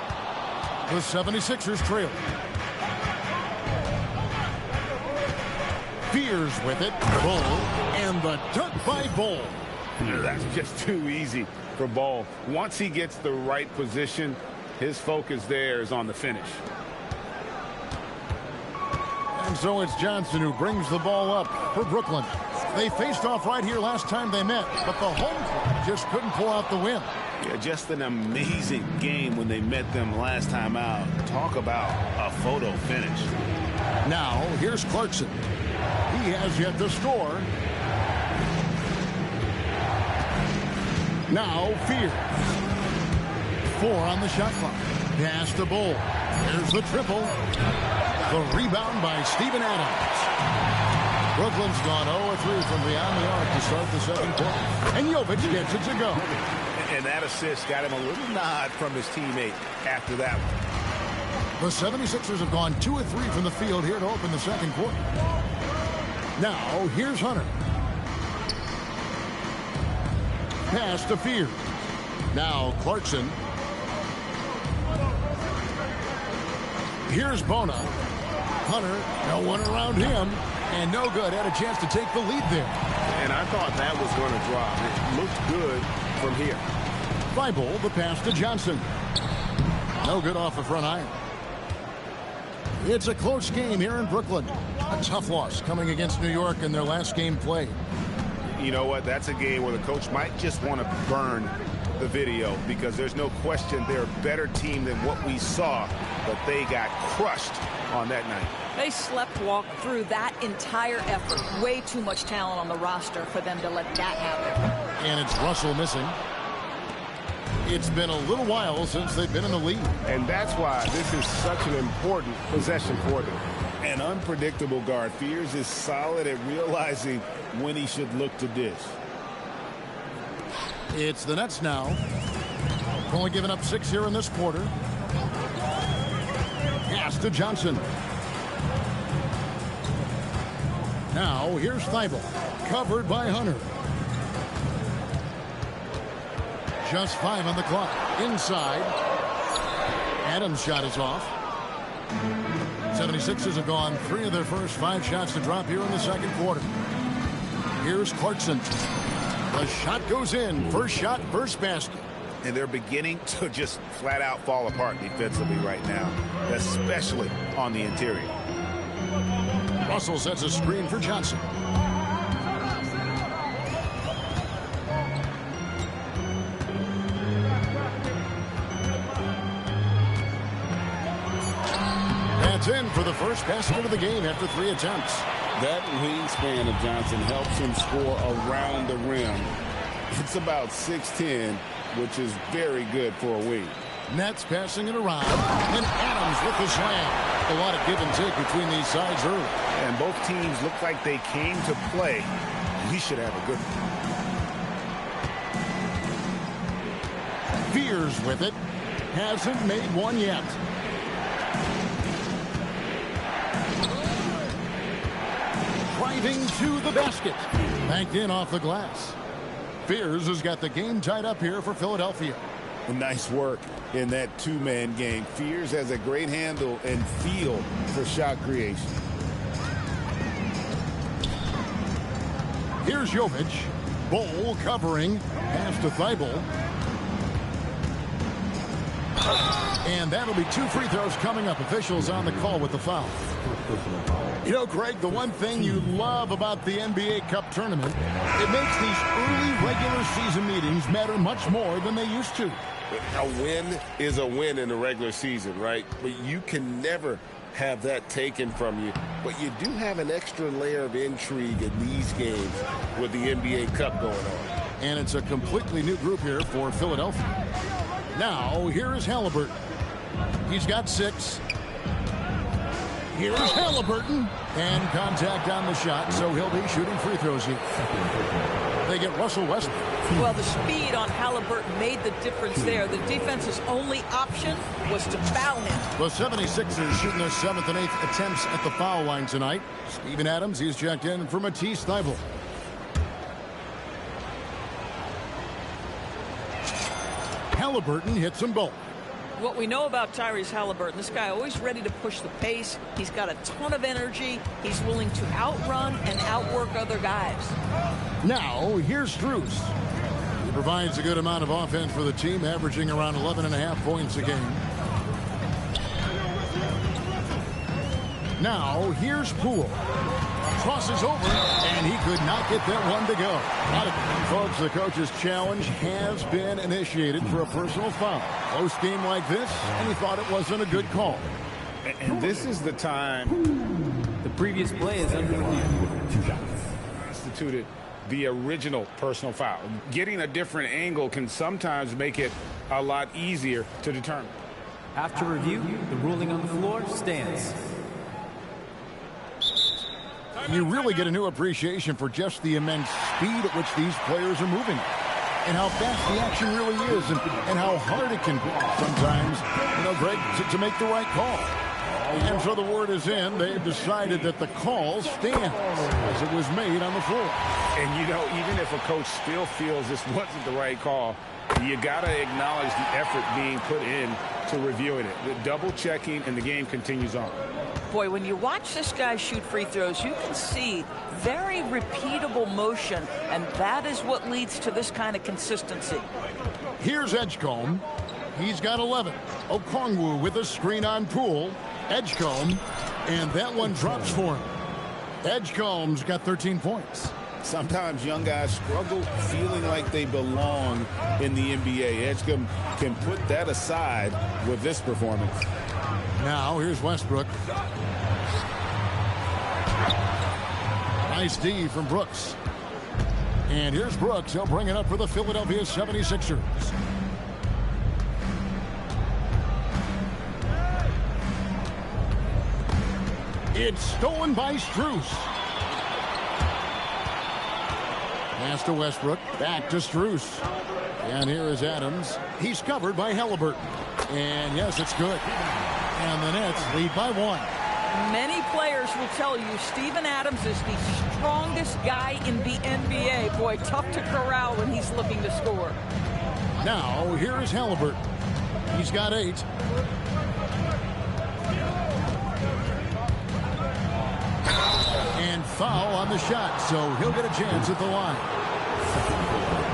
The 76ers trail. Fears with it. Bull. And the dunk by Bull. That's just too easy for Bull. Once he gets the right position, his focus there is on the finish. And so it's Johnson who brings the ball up for Brooklyn. They faced off right here last time they met, but the home club just couldn't pull out the win. Yeah, just an amazing game when they met them last time out. Talk about a photo finish. Now, here's Clarkson. He has yet to score. Now, Fears. 4 on the shot clock. Pass to Bull. There's the triple. The rebound by Steven Adams. Brooklyn's gone 0-3 from beyond the arc to start the second quarter. And Jovic gets it to go. And that assist got him a little nod from his teammate after that one. The 76ers have gone 2 of 3 from the field here to open the second quarter. Now, here's Hunter. Pass to Fears. Now, Clarkson. Here's Bona. Hunter, no one around him. And no good. Had a chance to take the lead there. And I thought that was going to drop. It looked good from here. Thybulle, the pass to Johnson. No good off the front iron. It's a close game here in Brooklyn. A tough loss coming against New York in their last game played. You know what? That's a game where the coach might just want to burn the video because there's no question they're a better team than what we saw, but they got crushed on that night. They sleptwalked through that entire effort. Way too much talent on the roster for them to let that happen. And it's Russell missing. It's been a little while since they've been in the lead. And that's why this is such an important possession for them. An unpredictable guard. Fears is solid at realizing when he should look to dish. It's the Nets now. Only giving up 6 here in this quarter. Pass to Johnson. Now here's Thibault. Covered by Hunter. Just 5 on the clock. Inside. Adams' shot is off. 76ers have gone 3 of their first 5 shots to drop here in the second quarter. Here's Clarkson. The shot goes in. First shot, first basket. And they're beginning to just flat out fall apart defensively right now, especially on the interior. Russell sets a screen for Johnson. That's in for the first basket of the game after 3 attempts. That wingspan of Johnson helps him score around the rim. It's about 6'10", which is very good for a wing. Nets passing it around, and Adams with the slam. A lot of give and take between these sides early. And both teams look like they came to play. We should have a good one. Fears with it. Hasn't made one yet. Driving to the basket. Banked in off the glass. Fears has got the game tied up here for Philadelphia. Nice work in that two-man game. Fears has a great handle and feel for shot creation. Here's Jovic. Bol covering. Pass to Thibault. And that'll be 2 free throws coming up. Officials on the call with the foul. You know, Greg, the one thing you love about the NBA Cup tournament, it makes these early regular season meetings matter much more than they used to. A win is a win in the regular season, right? But you can never have that taken from you. But you do have an extra layer of intrigue in these games with the NBA Cup going on. And it's a completely new group here for Philadelphia. Now, here is Halliburton. He's got 6. Here's Halliburton. And contact on the shot, so he'll be shooting free throws here. They get Russell Westbrook. Well, the speed on Halliburton made the difference there. The defense's only option was to foul him. The 76ers shooting their 7th and 8th attempts at the foul line tonight. Steven Adams, he's checked in for Matisse Thybulle. Halliburton hits them both. What we know about Tyrese Halliburton, this guy always ready to push the pace. He's got a ton of energy. He's willing to outrun and outwork other guys. Now, here's Strus. He provides a good amount of offense for the team, averaging around 11.5 points a game. Now, here's Poole. Crosses over, and he could not get that one to go. Folks, the coach's challenge has been initiated for a personal foul. Close game like this, and he thought it wasn't a good call. And this is the time. The previous play is under review. Instituted the original personal foul. Getting a different angle can sometimes make it a lot easier to determine. After review, the ruling on the floor stands. You really get a new appreciation for just the immense speed at which these players are moving and how fast the action really is and how hard it can be sometimes, you know, Greg, to make the right call. And so the word is in. They've decided that the call stands as it was made on the floor. And, you know, even if a coach still feels this wasn't the right call, you got to acknowledge the effort being put in to reviewing it. The double checking, and the game continues on. Boy, when you watch this guy shoot free throws, you can see very repeatable motion, and that is what leads to this kind of consistency. Here's Edgecombe. He's got 11. Okongwu with a screen on Poole. Edgecombe, and that one drops for him. Edgecombe's got 13 points. Sometimes young guys struggle feeling like they belong in the NBA. Edgecombe can put that aside with this performance. Now here's Westbrook. Nice D from Brooks. And here's Brooks. He'll bring it up for the Philadelphia 76ers. It's stolen by Strus. Pass to Westbrook. Back to Strus. And here is Adams. He's covered by Halliburton. And yes, it's good. And the Nets lead by 1. Many players will tell you Steven Adams is the strongest guy in the NBA. Boy, tough to corral when he's looking to score. Now, here is Halliburton. He's got 8. And foul on the shot, so he'll get a chance at the line.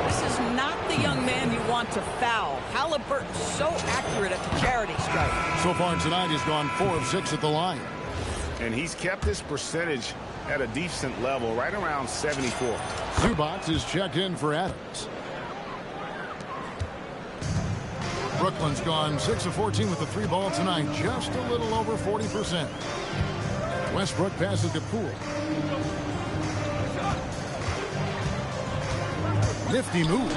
This is not the young man you want to foul. Halliburton's so accurate at the charity stripe. So far tonight, he's gone 4 of 6 at the line. And he's kept his percentage at a decent level, right around 74. Zubac is checked in for Adams. Brooklyn's gone 6 of 14 with the 3 ball tonight, just a little over 40%. Westbrook passes to Poole. Nifty move.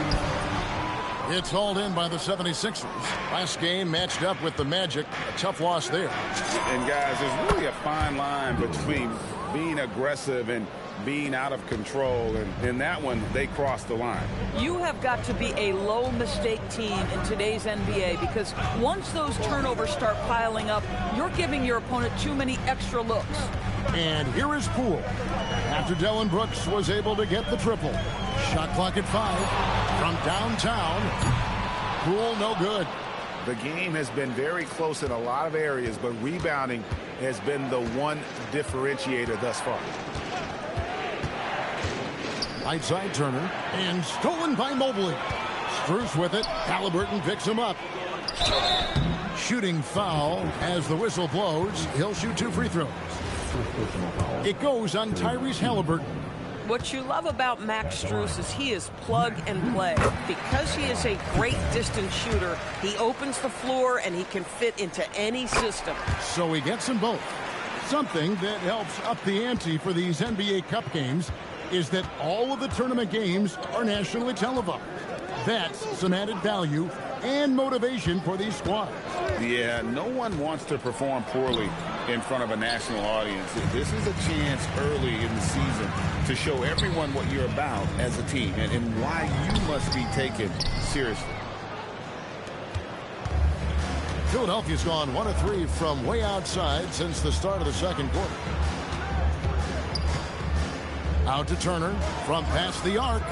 It's hauled in by the 76ers. Last game matched up with the Magic. A tough loss there. And guys, there's really a fine line between being aggressive and being out of control. And in that one, they crossed the line. You have got to be a low mistake team in today's NBA, because once those turnovers start piling up, you're giving your opponent too many extra looks. And here is Poole. After Dillon Brooks was able to get the triple. Shot clock at 5 from downtown. Poole no good. The game has been very close in a lot of areas, but rebounding has been the one differentiator thus far. Right side Turner, and stolen by Mobley. Strus with it. Halliburton picks him up. Shooting foul as the whistle blows. He'll shoot 2 free throws. It goes on Tyrese Halliburton. What you love about Max Strus is he is plug and play. Because he is a great distance shooter, he opens the floor and he can fit into any system. So he gets them both. Something that helps up the ante for these NBA Cup games is that all of the tournament games are nationally televised. That's some added value and motivation for these squads. Yeah, no one wants to perform poorly in front of a national audience. This is a chance early in the season to show everyone what you're about as a team and why you must be taken seriously. Philadelphia's gone 1 of 3 from way outside since the start of the second quarter. Out to Turner from past the arc.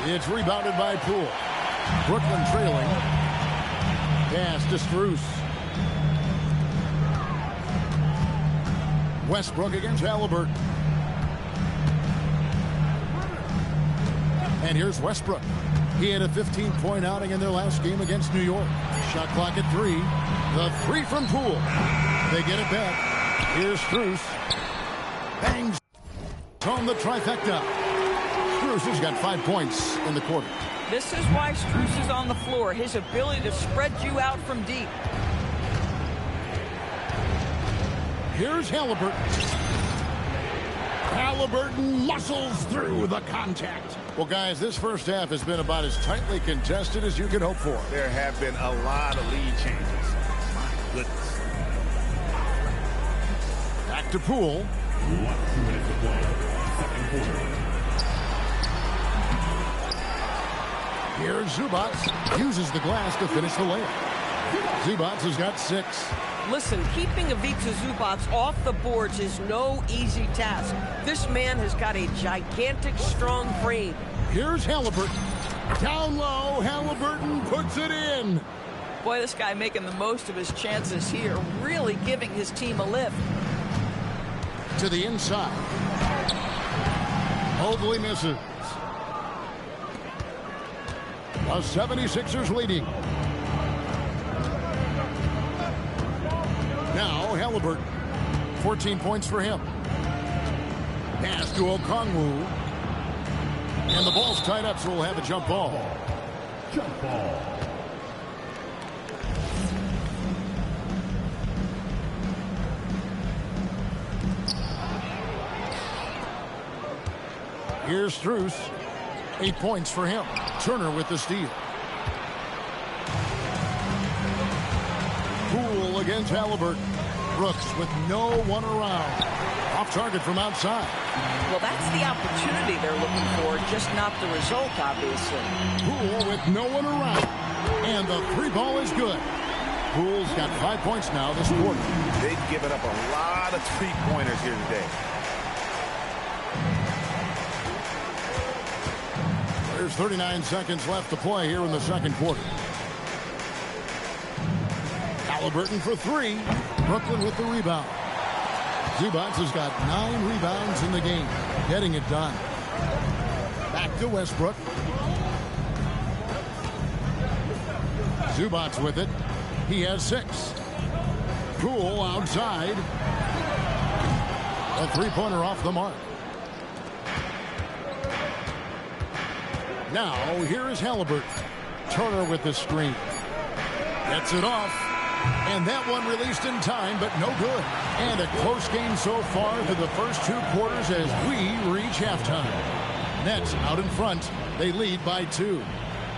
It's rebounded by Poole. Brooklyn trailing. Pass to Strus. Westbrook against Halliburton. And here's Westbrook. He had a 15-point outing in their last game against New York. Shot clock at 3. The 3 from Poole. They get it back. Here's Strus. Bangs on the trifecta. Strus has got 5 points in the quarter. This is why Strus is on the floor. His ability to spread you out from deep. Here's Halliburton. Halliburton muscles through the contact. Well, guys, this first half has been about as tightly contested as you could hope for. There have been a lot of lead changes. My goodness. Back to Poole. 2 minutes to play. Second quarter. Here's Zubac. Uses the glass to finish the layup. Zubac has got 6. Listen, keeping Ivica Zubac off the boards is no easy task. This man has got a gigantic, strong frame. Here's Halliburton. Down low, Halliburton puts it in. Boy, this guy making the most of his chances here, really giving his team a lift. To the inside. Mobley misses. The 76ers leading. Halliburton. 14 points for him. Pass to Okongwu. And the ball's tied up, so we'll have a jump ball. Jump ball. Here's Strus. 8 points for him. Turner with the steal. Poole against Halliburton. Brooks with no one around. Off target from outside. Well, that's the opportunity they're looking for, just not the result, obviously. Poole with no one around. And the three ball is good. Poole's got 5 points now this quarter. They've given up a lot of three-pointers here today. There's 39 seconds left to play here in the second quarter. Halliburton for three. Brooklyn with the rebound. Zubac has got 9 rebounds in the game. Getting it done. Back to Westbrook. Zubac with it. He has 6. Poole outside. A three-pointer off the mark. Now, here is Halliburton. Turner with the screen. Gets it off. And that one released in time, but no good. And a close game so far through the first 2 quarters as we reach halftime. Nets out in front. They lead by 2.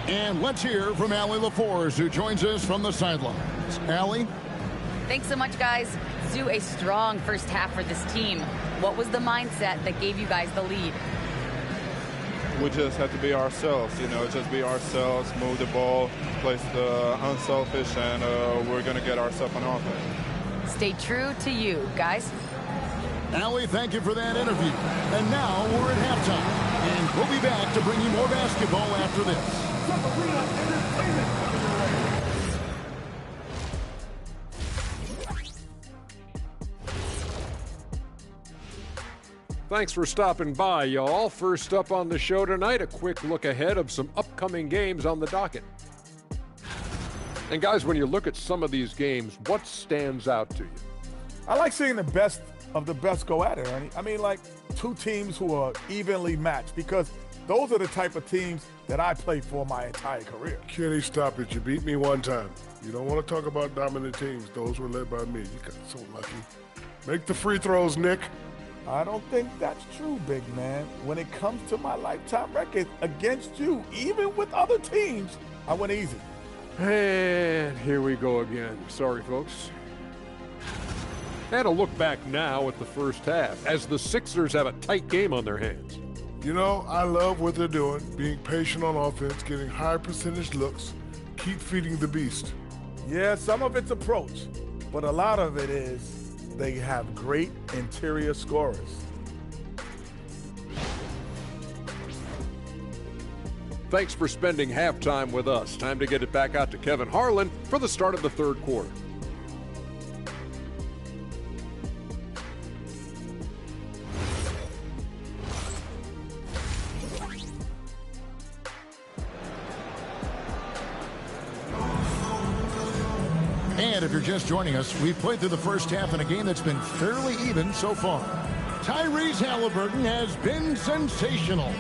And let's hear from Allie LaForce, who joins us from the sidelines. Allie? Thanks so much, guys. Zoo, a strong first half for this team. What was the mindset that gave you guys the lead? We just have to be ourselves, just be ourselves, move the ball, play the unselfish, and we're going to get ourselves on offense. Stay true to you, guys. Allie, thank you for that interview. And now we're at halftime. And we'll be back to bring you more basketball after this. Thanks for stopping by, y'all. First up on the show tonight, a quick look ahead of some upcoming games on the docket. And guys, when you look at some of these games, what stands out to you? I like seeing the best of the best go at it, Ernie. I mean, like 2 teams who are evenly matched, because those are the type of teams that I played for my entire career. Kenny, stop it. You beat me one time. You don't want to talk about dominant teams. Those were led by me. You got so lucky. Make the free throws, Nick. I don't think that's true, big man. When it comes to my lifetime record against you, even with other teams, I went easy. And here we go again. Sorry, folks. And a look back now at the first half, as the Sixers have a tight game on their hands. You know, I love what they're doing, being patient on offense, getting high percentage looks, keep feeding the beast. Yeah, some of it's approach, but a lot of it is they have great interior scorers. Thanks for spending halftime with us. Time to get it back out to Kevin Harlan for the start of the third quarter. And if you're just joining us, we've played through the first half in a game that's been fairly even so far. Tyrese Halliburton has been sensational.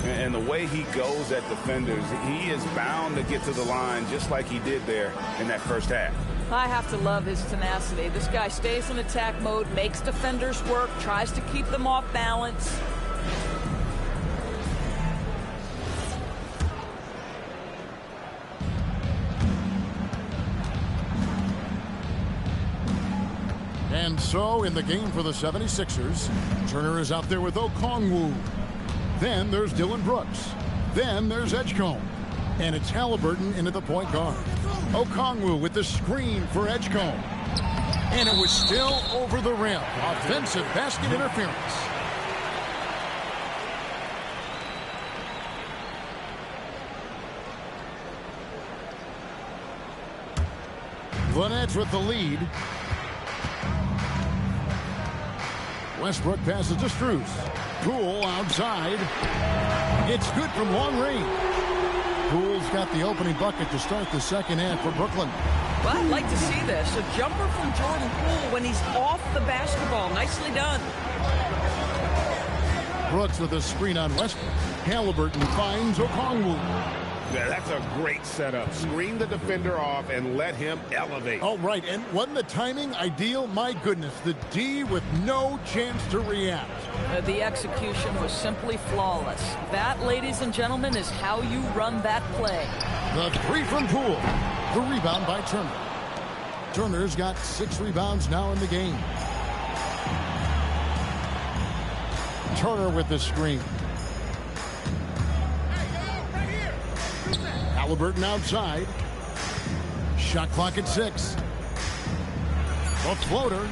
And the way he goes at defenders, he is bound to get to the line just like he did there in that first half. I have to love his tenacity. This guy stays in attack mode, makes defenders work, tries to keep them off balance. And so, in the game for the 76ers, Turner is out there with Okongwu. Then there's Dylan Brooks. Then there's Edgecombe. And it's Halliburton into the point guard. Okongwu with the screen for Edgecombe. And it was still over the rim. Offensive basket interference. The Nets with the lead. Westbrook passes to Strus. Poole outside. It's good from long range. Poole's got the opening bucket to start the second half for Brooklyn. Well, I'd like to see this. A jumper from Jordan Poole when he's off the basketball. Nicely done. Brooks with a screen on Westbrook. Halliburton finds Okongwu. Yeah, that's a great setup. Screen the defender off and let him elevate. Oh, right. And wasn't the timing ideal? My goodness, the D with no chance to react. The execution was simply flawless. That, ladies and gentlemen, is how you run that play. The three from Poole. The rebound by Turner. Turner's got 6 rebounds now in the game. Turner with the screen. Halliburton outside. Shot clock at 6. A floater.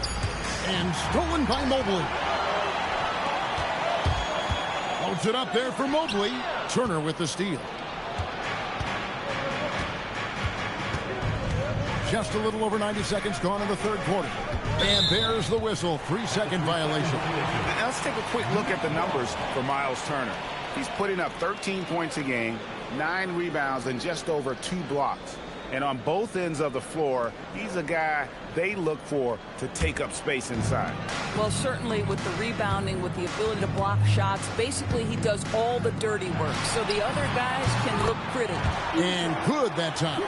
And stolen by Mobley. Holds it up there for Mobley. Turner with the steal. Just a little over 90 seconds gone in the third quarter. And there's the whistle. 3-second violation. Now let's take a quick look at the numbers for Miles Turner. He's putting up 13 points a game, 9 rebounds, and just over 2 blocks. And on both ends of the floor, he's a guy they look for to take up space inside. Well, certainly with the rebounding, with the ability to block shots, basically he does all the dirty work. So the other guys can look pretty. And good that time.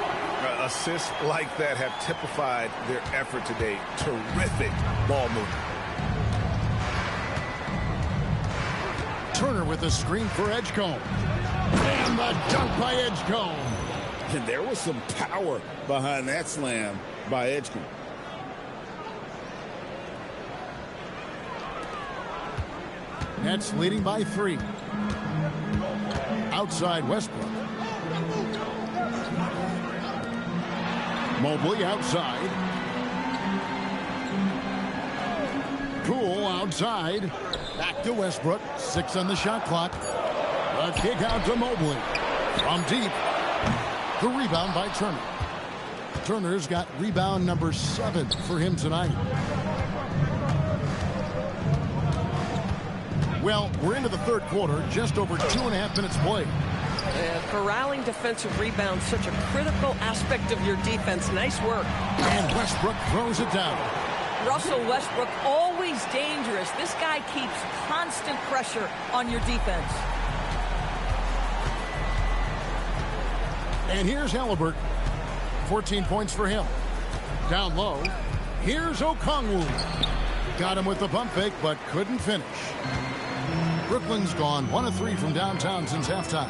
Assists like that have typified their effort today. Terrific ball movement. Turner with a screen for Edgecombe. And the dunk by Edgecombe. And there was some power behind that slam by Edgecombe. Nets leading by 3. Outside Westbrook. Mobley outside. Poole outside. Back to Westbrook. 6 on the shot clock. A kick out to Mobley. From deep. The rebound by Turner. Turner's got rebound number 7 for him tonight. Well, we're into the third quarter. Just over 2.5 minutes played. Corralling defensive rebounds, such a critical aspect of your defense. Nice work. And Westbrook throws it down. Russell Westbrook, always dangerous. This guy keeps constant pressure on your defense. And here's Halliburton. 14 points for him. Down low. Here's Okongwu. Got him with the pump fake, but couldn't finish. Brooklyn's gone 1 of 3 from downtown since halftime.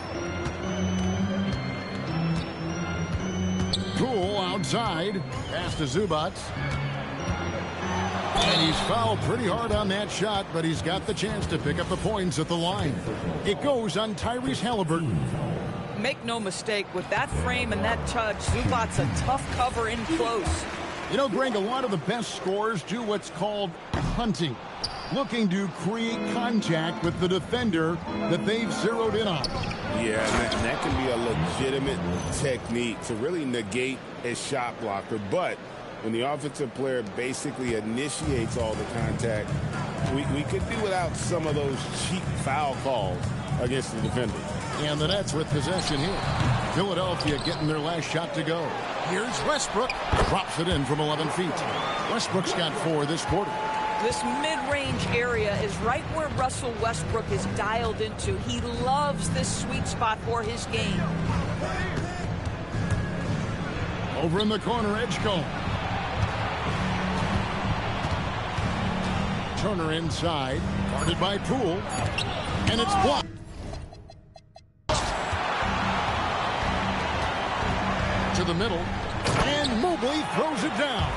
Poole outside. Pass to Zubac. And he's fouled pretty hard on that shot, but he's got the chance to pick up the points at the line. It goes on Tyrese Halliburton. Make no mistake, with that frame and that touch, Zubac's a tough cover in close. You know, Greg, a lot of the best scorers do what's called hunting, looking to create contact with the defender that they've zeroed in on. Yeah, and that can be a legitimate technique to really negate a shot blocker. But when the offensive player basically initiates all the contact, we could do without some of those cheap foul calls against the defender. And the Nets with possession here. Philadelphia getting their last shot to go. Here's Westbrook. Drops it in from 11 feet. Westbrook's got 4 this quarter. This mid-range area is right where Russell Westbrook is dialed into. He loves this sweet spot for his game. Over in the corner, Edgecombe. Turner inside. Guarded by Poole. And it's blocked. To the middle. And Mobley throws it down.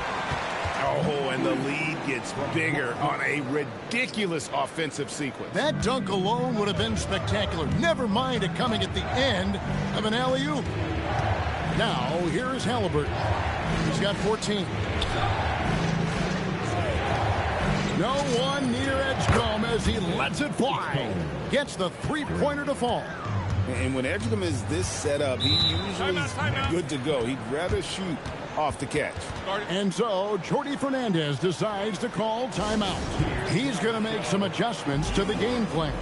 Oh, and the lead gets bigger on a ridiculous offensive sequence. That dunk alone would have been spectacular. Never mind it coming at the end of an alley-oop. Now, here's Halliburton. He's got 14. No one near Edgecombe as he lets it fly. Gets the three-pointer to fall. And when Edgecombe is this set up, he usually is good to go. He'd rather shoot off the catch. And so Jordi Fernandez decides to call timeout. He's going to make some adjustments to the game plan.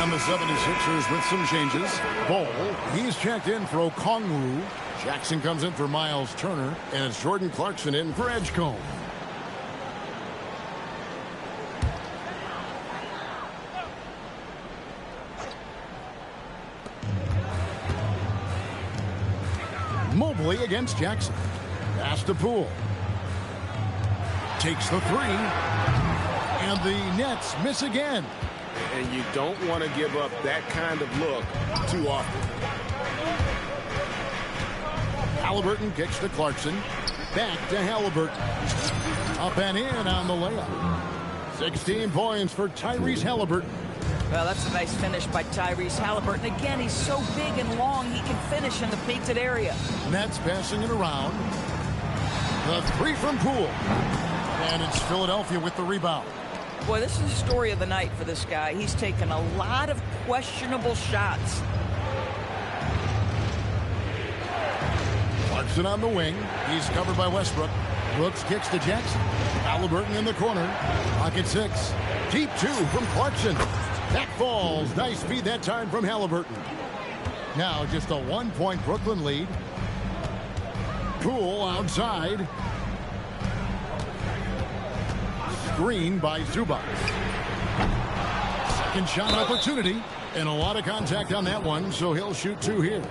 And the 76ers with some changes. Bol, he's checked in for Okongwu. Jackson comes in for Miles Turner. And it's Jordan Clarkson in for Edgecombe. Mobley against Jackson. Pass to Poole. Takes the three. And the Nets miss again. And you don't want to give up that kind of look too often. Halliburton kicks to Clarkson. Back to Halliburton. Up and in on the layup. 16 points for Tyrese Halliburton. Well, that's a nice finish by Tyrese Halliburton. Again, he's so big and long, he can finish in the painted area. Nets passing it around. The three from Poole. And it's Philadelphia with the rebound. Boy, this is the story of the night for this guy. He's taken a lot of questionable shots. Clarkson on the wing. He's covered by Westbrook. Brooks kicks to Jackson. Halliburton in the corner. Pocket 6. Deep 2 from Clarkson. That falls. Nice feed that time from Halliburton. Now just a 1-point Brooklyn lead. Poole outside. Screen by Zubac. Second shot opportunity. And a lot of contact on that one, so he'll shoot 2 here.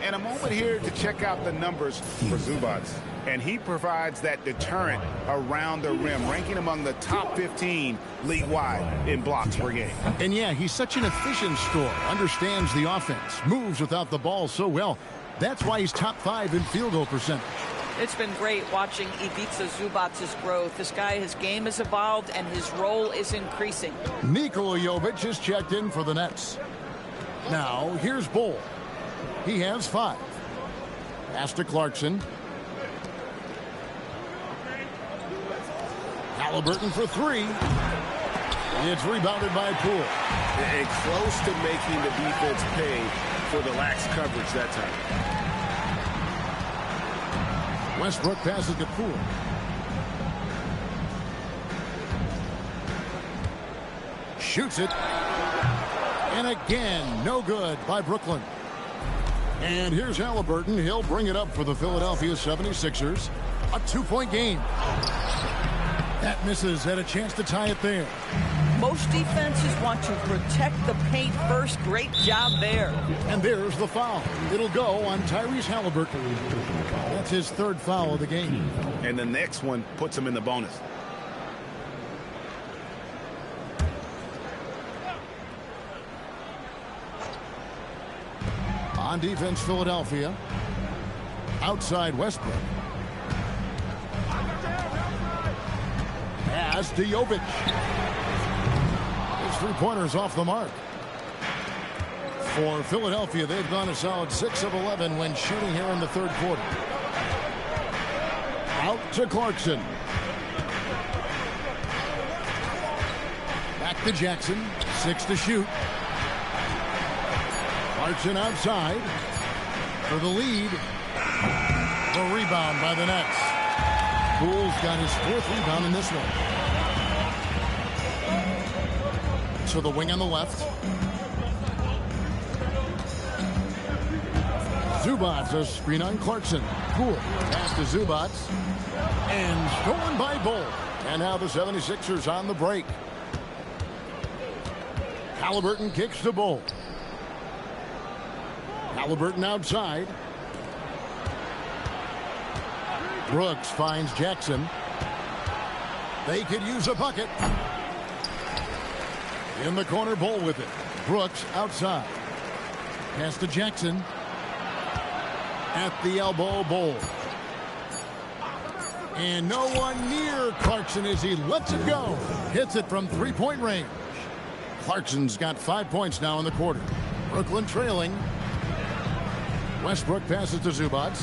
And a moment here to check out the numbers for Zubac. And he provides that deterrent around the rim, ranking among the top 15 league-wide in blocks per game. And yeah, he's such an efficient scorer, understands the offense, moves without the ball so well. That's why he's top 5 in field goal percentage. It's been great watching Ivica Zubac's growth. This guy, his game has evolved and his role is increasing. Nikola Jovic is checked in for the Nets. Now, here's Bol. He has 5. Pass to Clarkson. Halliburton for 3. It's rebounded by Poole. And close to making the defense pay for the lax coverage that time. Westbrook passes to Poole. Shoots it. And again, no good by Brooklyn. And here's Halliburton. He'll bring it up for the Philadelphia 76ers. A 2-point game. That misses. Had a chance to tie it there. Most defenses want to protect the paint first. Great job there. And there's the foul. It'll go on Tyrese Halliburton. That's his 3rd foul of the game. And the next one puts him in the bonus. On defense, Philadelphia. Outside Westbrook. Pass to Jovic. His 3-pointers off the mark. For Philadelphia, they've gone a solid 6 of 11 when shooting here in the 3rd quarter. Out to Clarkson. Back to Jackson. 6 to shoot. Clarkson outside for the lead. The rebound by the Nets. Poole's got his 4th rebound in this one. To the wing on the left. Zubac, a screen on Clarkson. Poole pass to Zubac. And stolen by Bol. And now the 76ers on the break. Halliburton kicks to Bol. Halliburton outside. Brooks finds Jackson. They could use a bucket. In the corner, Bol with it. Brooks outside. Pass to Jackson. At the elbow, Bol. And no one near Clarkson as he lets it go. Hits it from 3-point range. Clarkson's got 5 points now in the quarter. Brooklyn trailing. Westbrook passes to Zubac.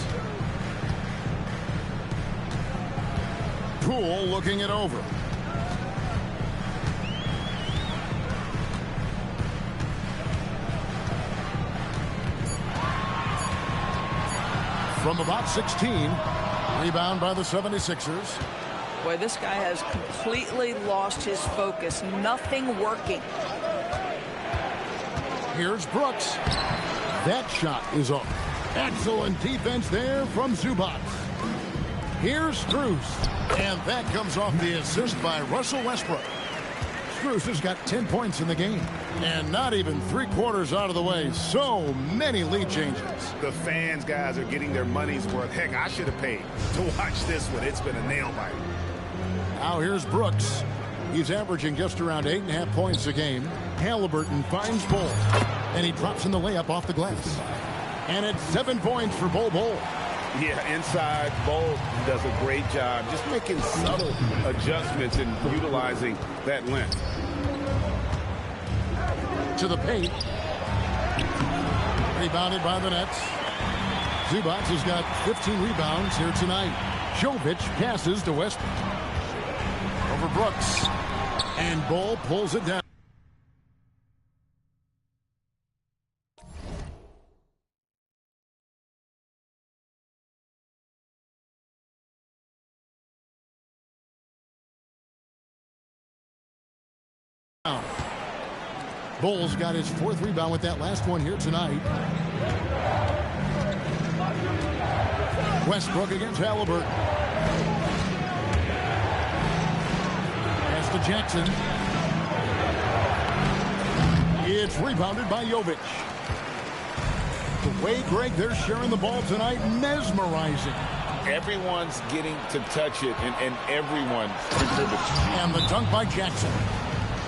Poole looking it over. From about 16, rebound by the 76ers. Boy, this guy has completely lost his focus. Nothing working. Here's Brooks. That shot is off. Excellent defense there from Zubac. Here's Strus. And that comes off the assist by Russell Westbrook. Strus has got 10 points in the game. And not even 3/4 out of the way. So many lead changes. The fans, guys, are getting their money's worth. Heck, I should have paid to watch this one. It's been a nail-biter. Now here's Brooks. He's averaging just around 8.5 points a game. Halliburton finds Bol. And he drops in the layup off the glass. And it's 7 points for Bol. Yeah, inside, Bol does a great job just making subtle adjustments and utilizing that length. To the paint. Rebounded by the Nets. Zubac has got 15 rebounds here tonight. Jovic passes to Westbrook. Over Brooks. And Bol pulls it down. Bol's got his 4th rebound with that last one here tonight. Westbrook against Halliburton. Pass to Jackson. It's rebounded by Jovic. The way, Greg, they're sharing the ball tonight, mesmerizing. Everyone's getting to touch it, and everyone contributes. And the dunk by Jackson.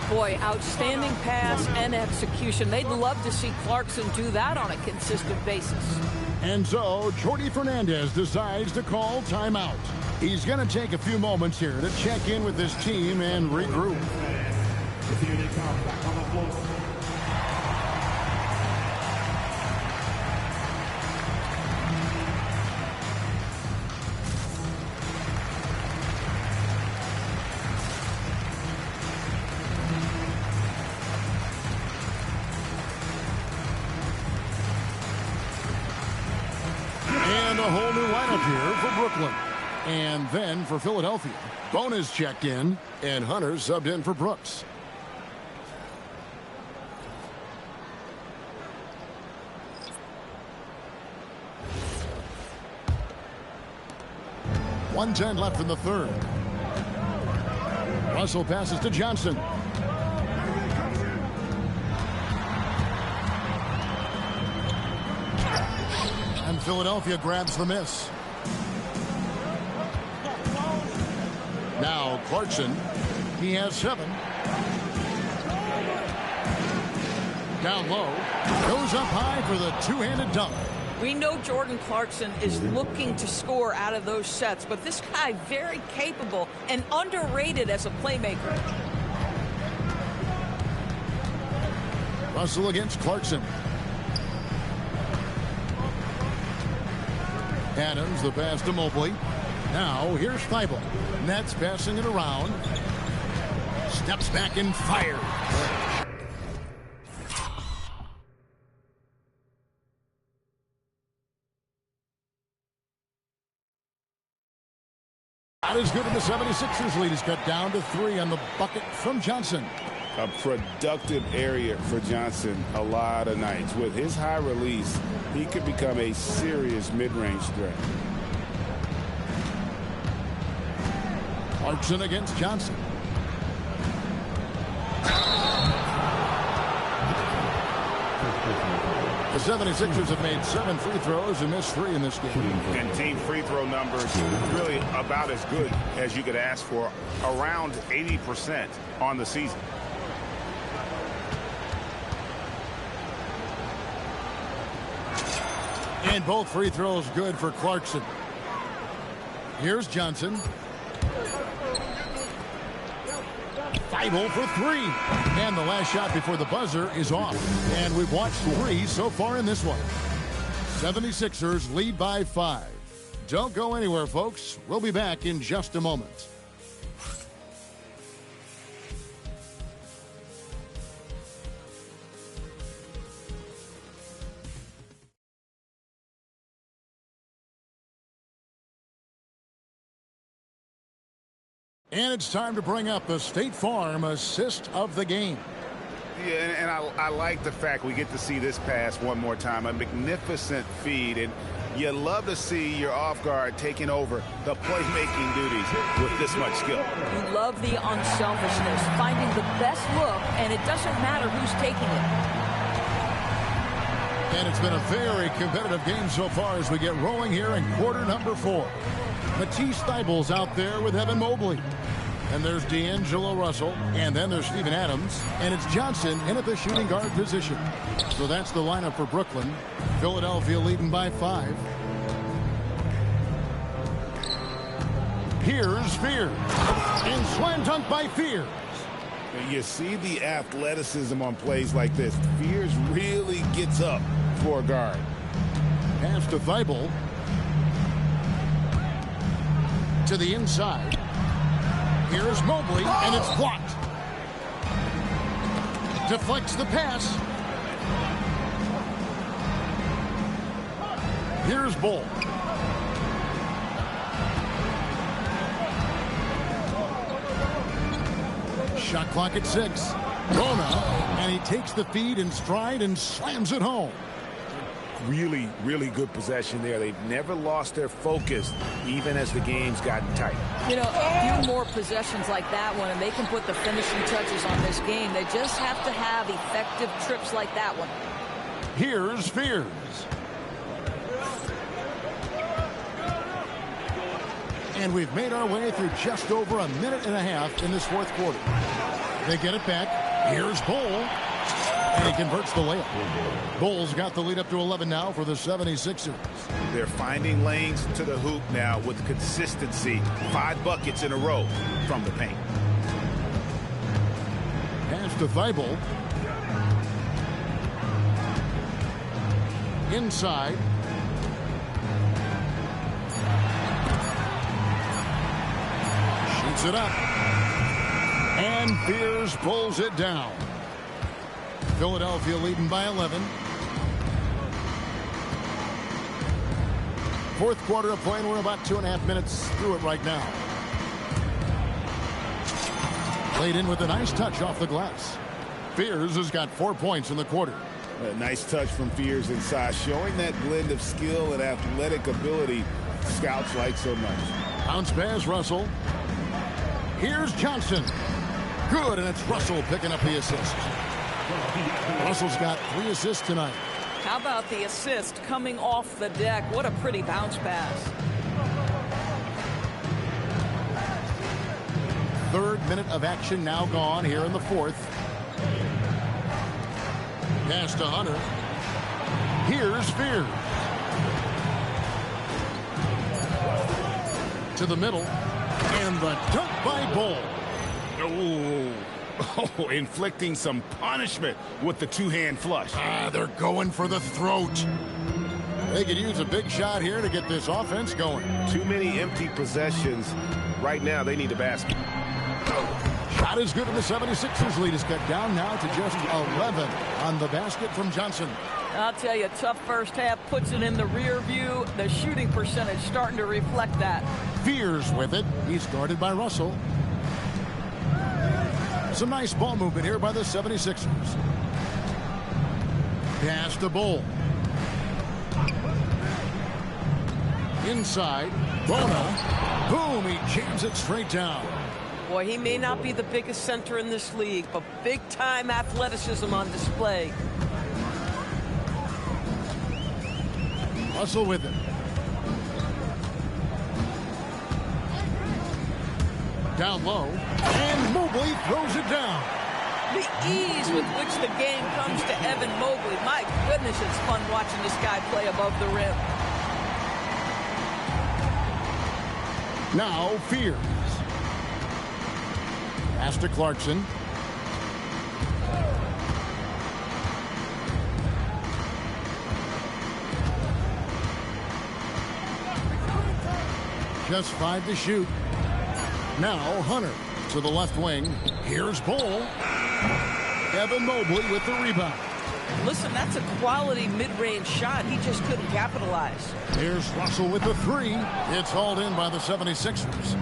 Boy, outstanding pass and execution. They'd love to see Clarkson do that on a consistent basis. And so, Jordi Fernandez decides to call timeout. He's going to take a few moments here to check in with his team and regroup. And a whole new lineup here for Brooklyn. And then for Philadelphia, Bonus checked in, and Hunter subbed in for Brooks. .110 left in the third. Russell passes to Johnson. And Philadelphia grabs the miss. Now Clarkson, he has 7. Down low, goes up high for the two-handed dunk. We know Jordan Clarkson is looking to score out of those sets, but this guy very capable and underrated as a playmaker. Russell against Clarkson. Adams, the pass to Mobley. Now here's Thibault. Nets passing it around. Steps back and fires. Not as good, and the 76ers lead is cut down to 3 on the bucket from Johnson. A productive area for Johnson a lot of nights. With his high release, he could become a serious mid-range threat. Clarkson against Johnson. The 76ers have made 7 free throws and missed 3 in this game. And team free throw numbers really about as good as you could ask for, around 80% on the season. And both free throws good for Clarkson. Here's Johnson. Thibault for 3. And the last shot before the buzzer is off. And we've watched 3 so far in this one. 76ers lead by 5. Don't go anywhere, folks. We'll be back in just a moment. And it's time to bring up the State Farm assist of the game. Yeah, and I like the fact we get to see this pass one more time. A magnificent feed, and you love to see your off guard taking over the playmaking duties with this much skill. You love the unselfishness, finding the best look, and it doesn't matter who's taking it. And it's been a very competitive game so far as we get rolling here in quarter number 4. Matisse Thybulle's out there with Evan Mobley. And there's D'Angelo Russell, and then there's Steven Adams, and it's Johnson in at the shooting guard position. So that's the lineup for Brooklyn. Philadelphia leading by 5. Here's Fears, and slam dunk by Fears. You see the athleticism on plays like this. Fears really gets up for a guard. Pass to Thybulle. To the inside. Here's Mobley, and it's blocked. Deflects the pass. Here's Bull. Shot clock at 6. Bona, and he takes the feed in stride and slams it home. Really, really good possession there. They've never lost their focus, even as the game's gotten tight. You know, a few more possessions like that one, and they can put the finishing touches on this game. They just have to have effective trips like that one. Here's Fears. And we've made our way through just over a minute and a half in this fourth quarter. They get it back. Here's Bull. And he converts the layup. Bull's got the lead up to 11 now for the 76ers. They're finding lanes to the hoop now with consistency. 5 buckets in a row from the paint. Pass to Thybulle. Inside. Shoots it up. And Fears pulls it down. Philadelphia leading by 11. Fourth quarter of play, and we're about 2.5 minutes through it right now. Played in with a nice touch off the glass. Fears has got 4 points in the quarter. A nice touch from Fears inside, showing that blend of skill and athletic ability scouts like so much. Bounce pass, Russell. Here's Johnson. Good, and it's Russell picking up the assist. Russell's got 3 assists tonight. How about the assist coming off the deck? What a pretty bounce pass. 3rd minute of action now gone here in the 4th. Pass to Hunter. Here's Fears. To the middle. And the dunk by Bull. Oh, inflicting some punishment with the 2-hand flush. They're going for the throat. They could use a big shot here to get this offense going. Too many empty possessions. Right now, they need a basket. Shot is good, and the 76ers lead is cut down now to just 11 on the basket from Johnson. I'll tell you, tough first half puts it in the rear view. The shooting percentage starting to reflect that. Fears with it. He's guarded by Russell. Some nice ball movement here by the 76ers. Pass to Bull. Inside. Bona. Boom, he jams it straight down. Boy, he may not be the biggest center in this league, but big-time athleticism on display. Russell with it. Down low, and Mobley throws it down. The ease with which the game comes to Evan Mobley. My goodness, it's fun watching this guy play above the rim. Now Fears. Pass to Clarkson. Just 5 to shoot. Now Hunter to the left wing. Here's Bull. Evan Mobley with the rebound. Listen, that's a quality mid-range shot. He just couldn't capitalize. Here's Russell with the 3. It's hauled in by the 76ers.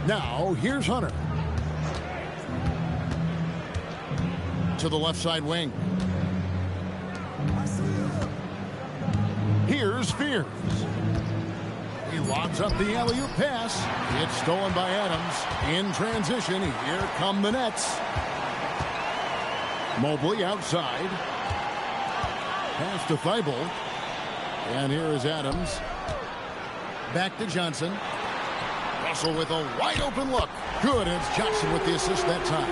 Now here's Hunter. to the left side wing. Here's Fears. He lobs up the alley-oop pass. It's stolen by Adams. In transition, here come the Nets. Mobley outside. Pass to Thibault. And here is Adams. Back to Johnson. Russell with a wide-open look. Good, and it's Johnson with the assist that time.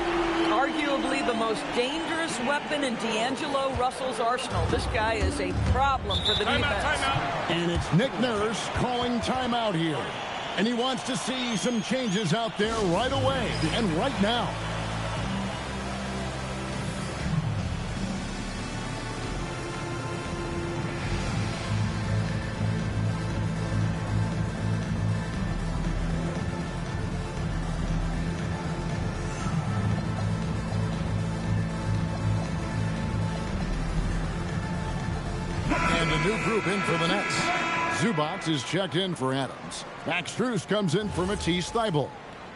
Arguably the most dangerous weapon in D'Angelo Russell's arsenal. This guy is a problem for the defense. And it's Nick Nurse calling timeout here. And he wants to see some changes out there right away and right now. New group in for the Nets. Zubac is checked in for Adams. Max Strus comes in for Matisse Thybulle.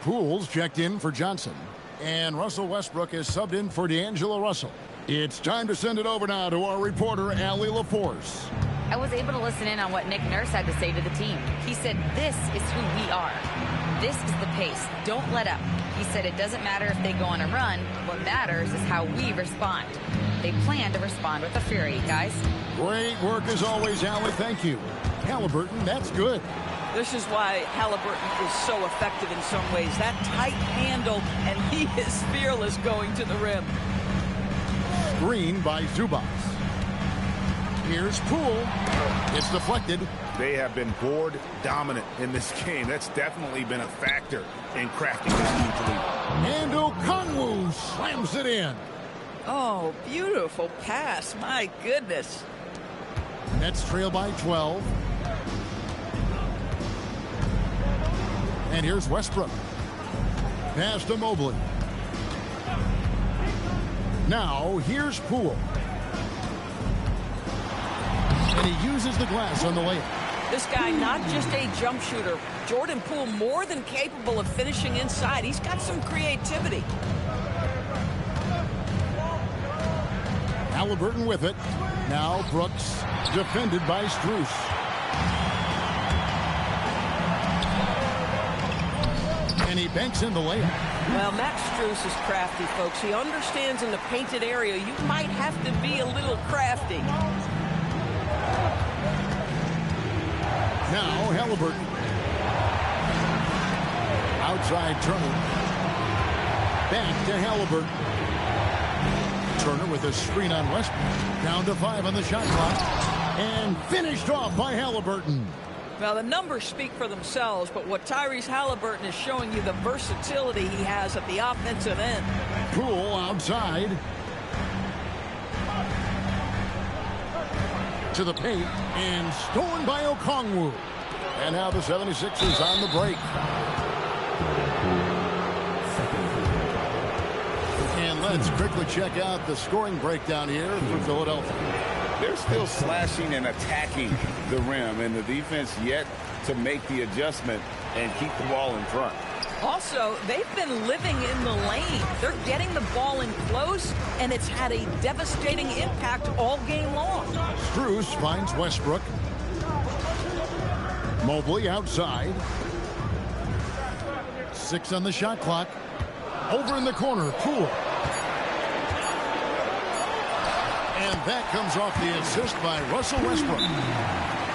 Poole's checked in for Johnson. And Russell Westbrook is subbed in for D'Angelo Russell. It's time to send it over now to our reporter, Allie LaForce. I was able to listen in on what Nick Nurse had to say to the team. He said, this is who we are. This is the pace. Don't let up. He said it doesn't matter if they go on a run. What matters is how we respond. They plan to respond with a fury, guys. Great work as always, Allie. Thank you. Halliburton, that's good. This is why Halliburton is so effective in some ways. That tight handle, and he is fearless going to the rim. Screen by Zubac. Here's Poole. It's deflected. They have been board dominant in this game. That's definitely been a factor in crafting this team to lead. And Okongwu slams it in. Oh, beautiful pass. My goodness. Nets trail by 12. And here's Westbrook. Pass to Mobley. Now, here's Poole. And he uses the glass on the layup. This guy, not just a jump shooter. Jordan Poole more than capable of finishing inside. He's got some creativity. Halliburton with it. Now Brooks, defended by Strus. And he banks in the layup. Well, Max Strus is crafty, folks. He understands in the painted area you might have to be a little crafty. Now Halliburton. Outside Turner. Back to Halliburton. Turner with a screen on Westbrook. Down to 5 on the shot clock. And finished off by Halliburton. Now, the numbers speak for themselves, but what Tyrese Halliburton is showing you the versatility he has at the offensive end. Poole outside. To the paint. And stolen by Okongwu. And now the 76ers on the break. And let's quickly check out the scoring breakdown here for Philadelphia. They're still slashing and attacking the rim, and the defense yet to make the adjustment and keep the ball in front. Also, they've been living in the lane. They're getting the ball in close, and it's had a devastating impact all game long. Strus finds Westbrook. Mobley outside. 6 on the shot clock. Over in the corner, Poole. And that comes off the assist by Russell Westbrook.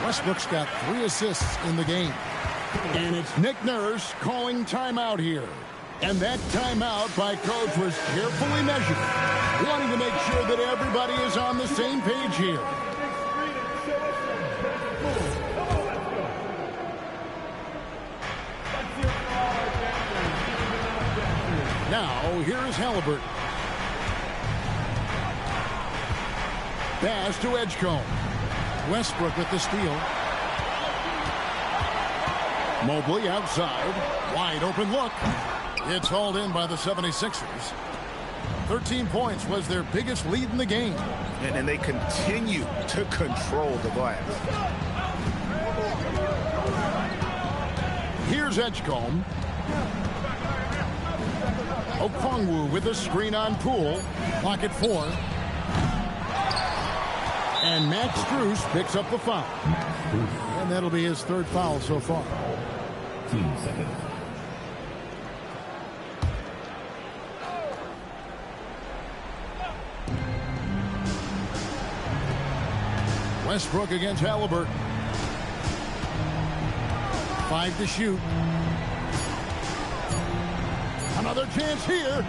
Westbrook's got 3 assists in the game. And it's Nick Nurse calling timeout here. And that timeout by coach was carefully measured, wanting to make sure that everybody is on the same page here. Now, here's Halliburton. Pass to Edgecombe. Westbrook with the steal. Mobley outside. Wide open look. It's hauled in by the 76ers. 13 points was their biggest lead in the game. And they continue to control the glass. Here's Edgecombe. Okongwu with a screen on Poole. Clock at 4. And Max Strus picks up the foul. And that'll be his third foul so far. 15 seconds. Westbrook against Halliburton. 5 to shoot. Another chance here.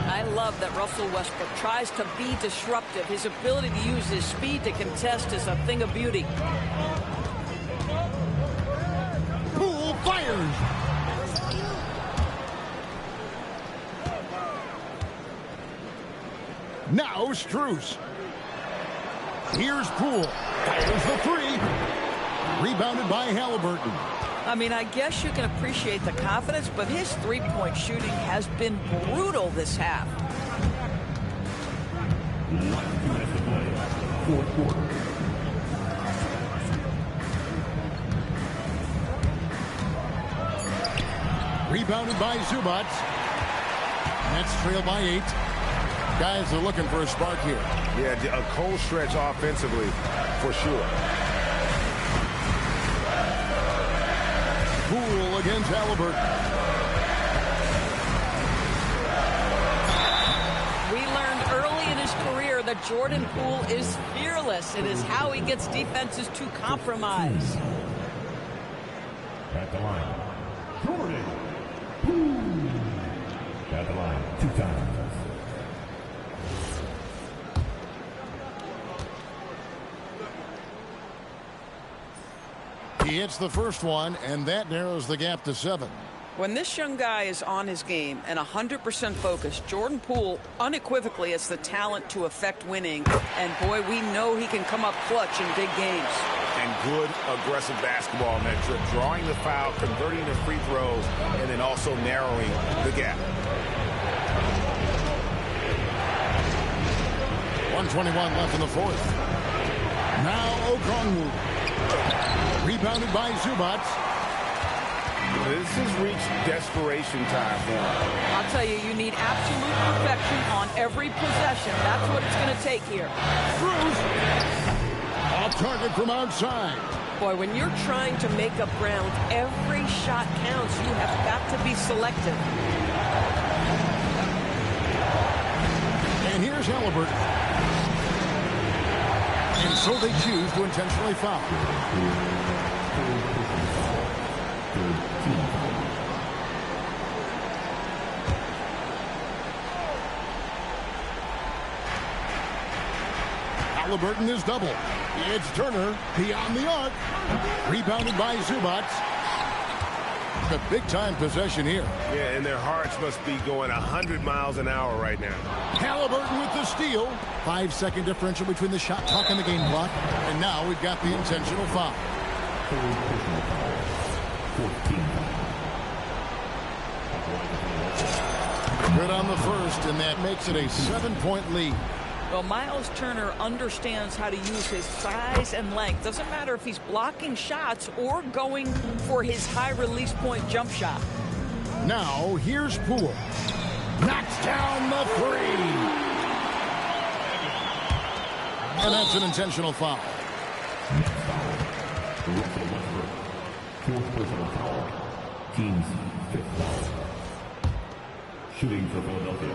I love that Russell Westbrook tries to be disruptive. His ability to use his speed to contest is a thing of beauty. Poole fires. Now Strus. Here's Poole. Fires the 3. Rebounded by Halliburton. I mean, I guess you can appreciate the confidence, but his three-point shooting has been brutal this half. Fourth quarter. Rebounded by Zubac. Nets trail by 8. Guys are looking for a spark here. Yeah, a cold stretch offensively for sure. Poole against Halliburton. We learned early in his career that Jordan Poole is fearless. It is how he gets defenses to compromise. At the line, Jordan Poole. At the line, 2 times. He hits the first one, and that narrows the gap to 7. When this young guy is on his game and 100% focused, Jordan Poole unequivocally has the talent to affect winning. And boy, we know he can come up clutch in big games. And good aggressive basketball on that trip, drawing the foul, converting the free throws, and then also narrowing the gap. 1:21 left in the fourth. Now Okongwu. Rebounded by Zubac. This has reached desperation time for him. I'll tell you, you need absolute perfection on every possession. That's what it's going to take here. Strus. Off target from outside. Boy, when you're trying to make up ground, every shot counts. You have got to be selective. And here's Halliburton. And so they choose to intentionally foul. Halliburton is double. It's Turner beyond the arc. Rebounded by Zubac. A big-time possession here. Yeah, and their hearts must be going 100 miles an hour right now. Halliburton with the steal. 5-second differential between the shot clock and the game clock. And now we've got the intentional foul. Good on the first, and that makes it a 7-point lead. Well, Miles Turner understands how to use his size and length. Doesn't matter if he's blocking shots or going for his high release point jump shot. Now, here's Poole. Knocks down the 3. And that's an intentional foul. Fourth personal foul. Team's 5th foul. Shooting for Philadelphia.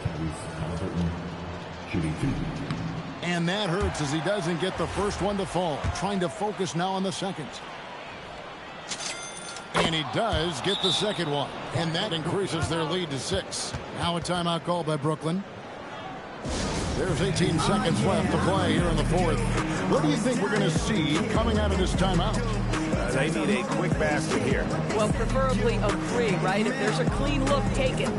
Tyrese Halliburton. Shooting 2. And that hurts as he doesn't get the first one to fall. Trying to focus now on the second. And he does get the second one. And that increases their lead to 6. Now a timeout called by Brooklyn. There's 18 seconds left to play here in the fourth. What do you think we're going to see coming out of this timeout? They need a quick basket here. Well, preferably a 3, right? If there's a clean look, take it.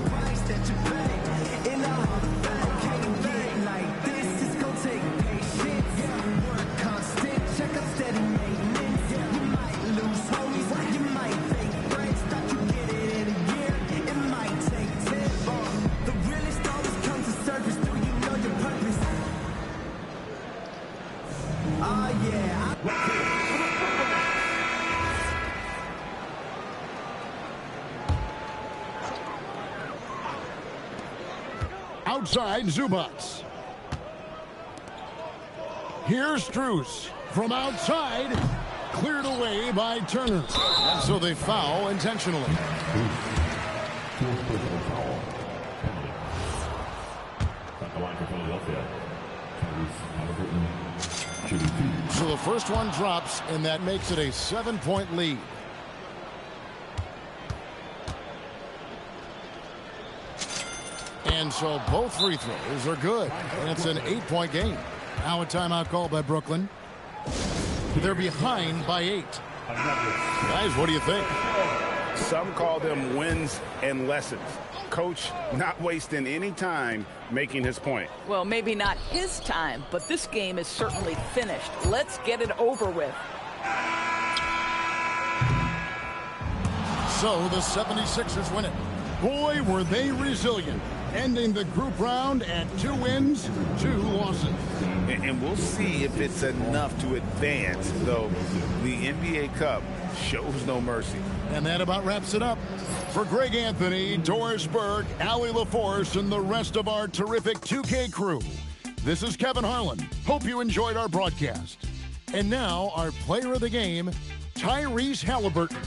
outside Zubats. Here's Strus from outside, cleared away by Turner. And so they foul intentionally. So the first one drops, and that makes it a 7-point lead. And so both free throws are good, and it's an 8-point game. Now a timeout called by Brooklyn. They're behind by 8. Guys, what do you think? Some call them wins and lessons. Coach not wasting any time making his point. Well, maybe not his time, but this game is certainly finished. Let's get it over with. So the 76ers win it. Boy, were they resilient, ending the group round at 2 wins, 2 losses. And we'll see if it's enough to advance, though the NBA Cup shows no mercy. And that about wraps it up. For Greg Anthony, Doris Burke, Allie LaForce, and the rest of our terrific 2K crew, this is Kevin Harlan. Hope you enjoyed our broadcast. And now, our player of the game, Tyrese Halliburton.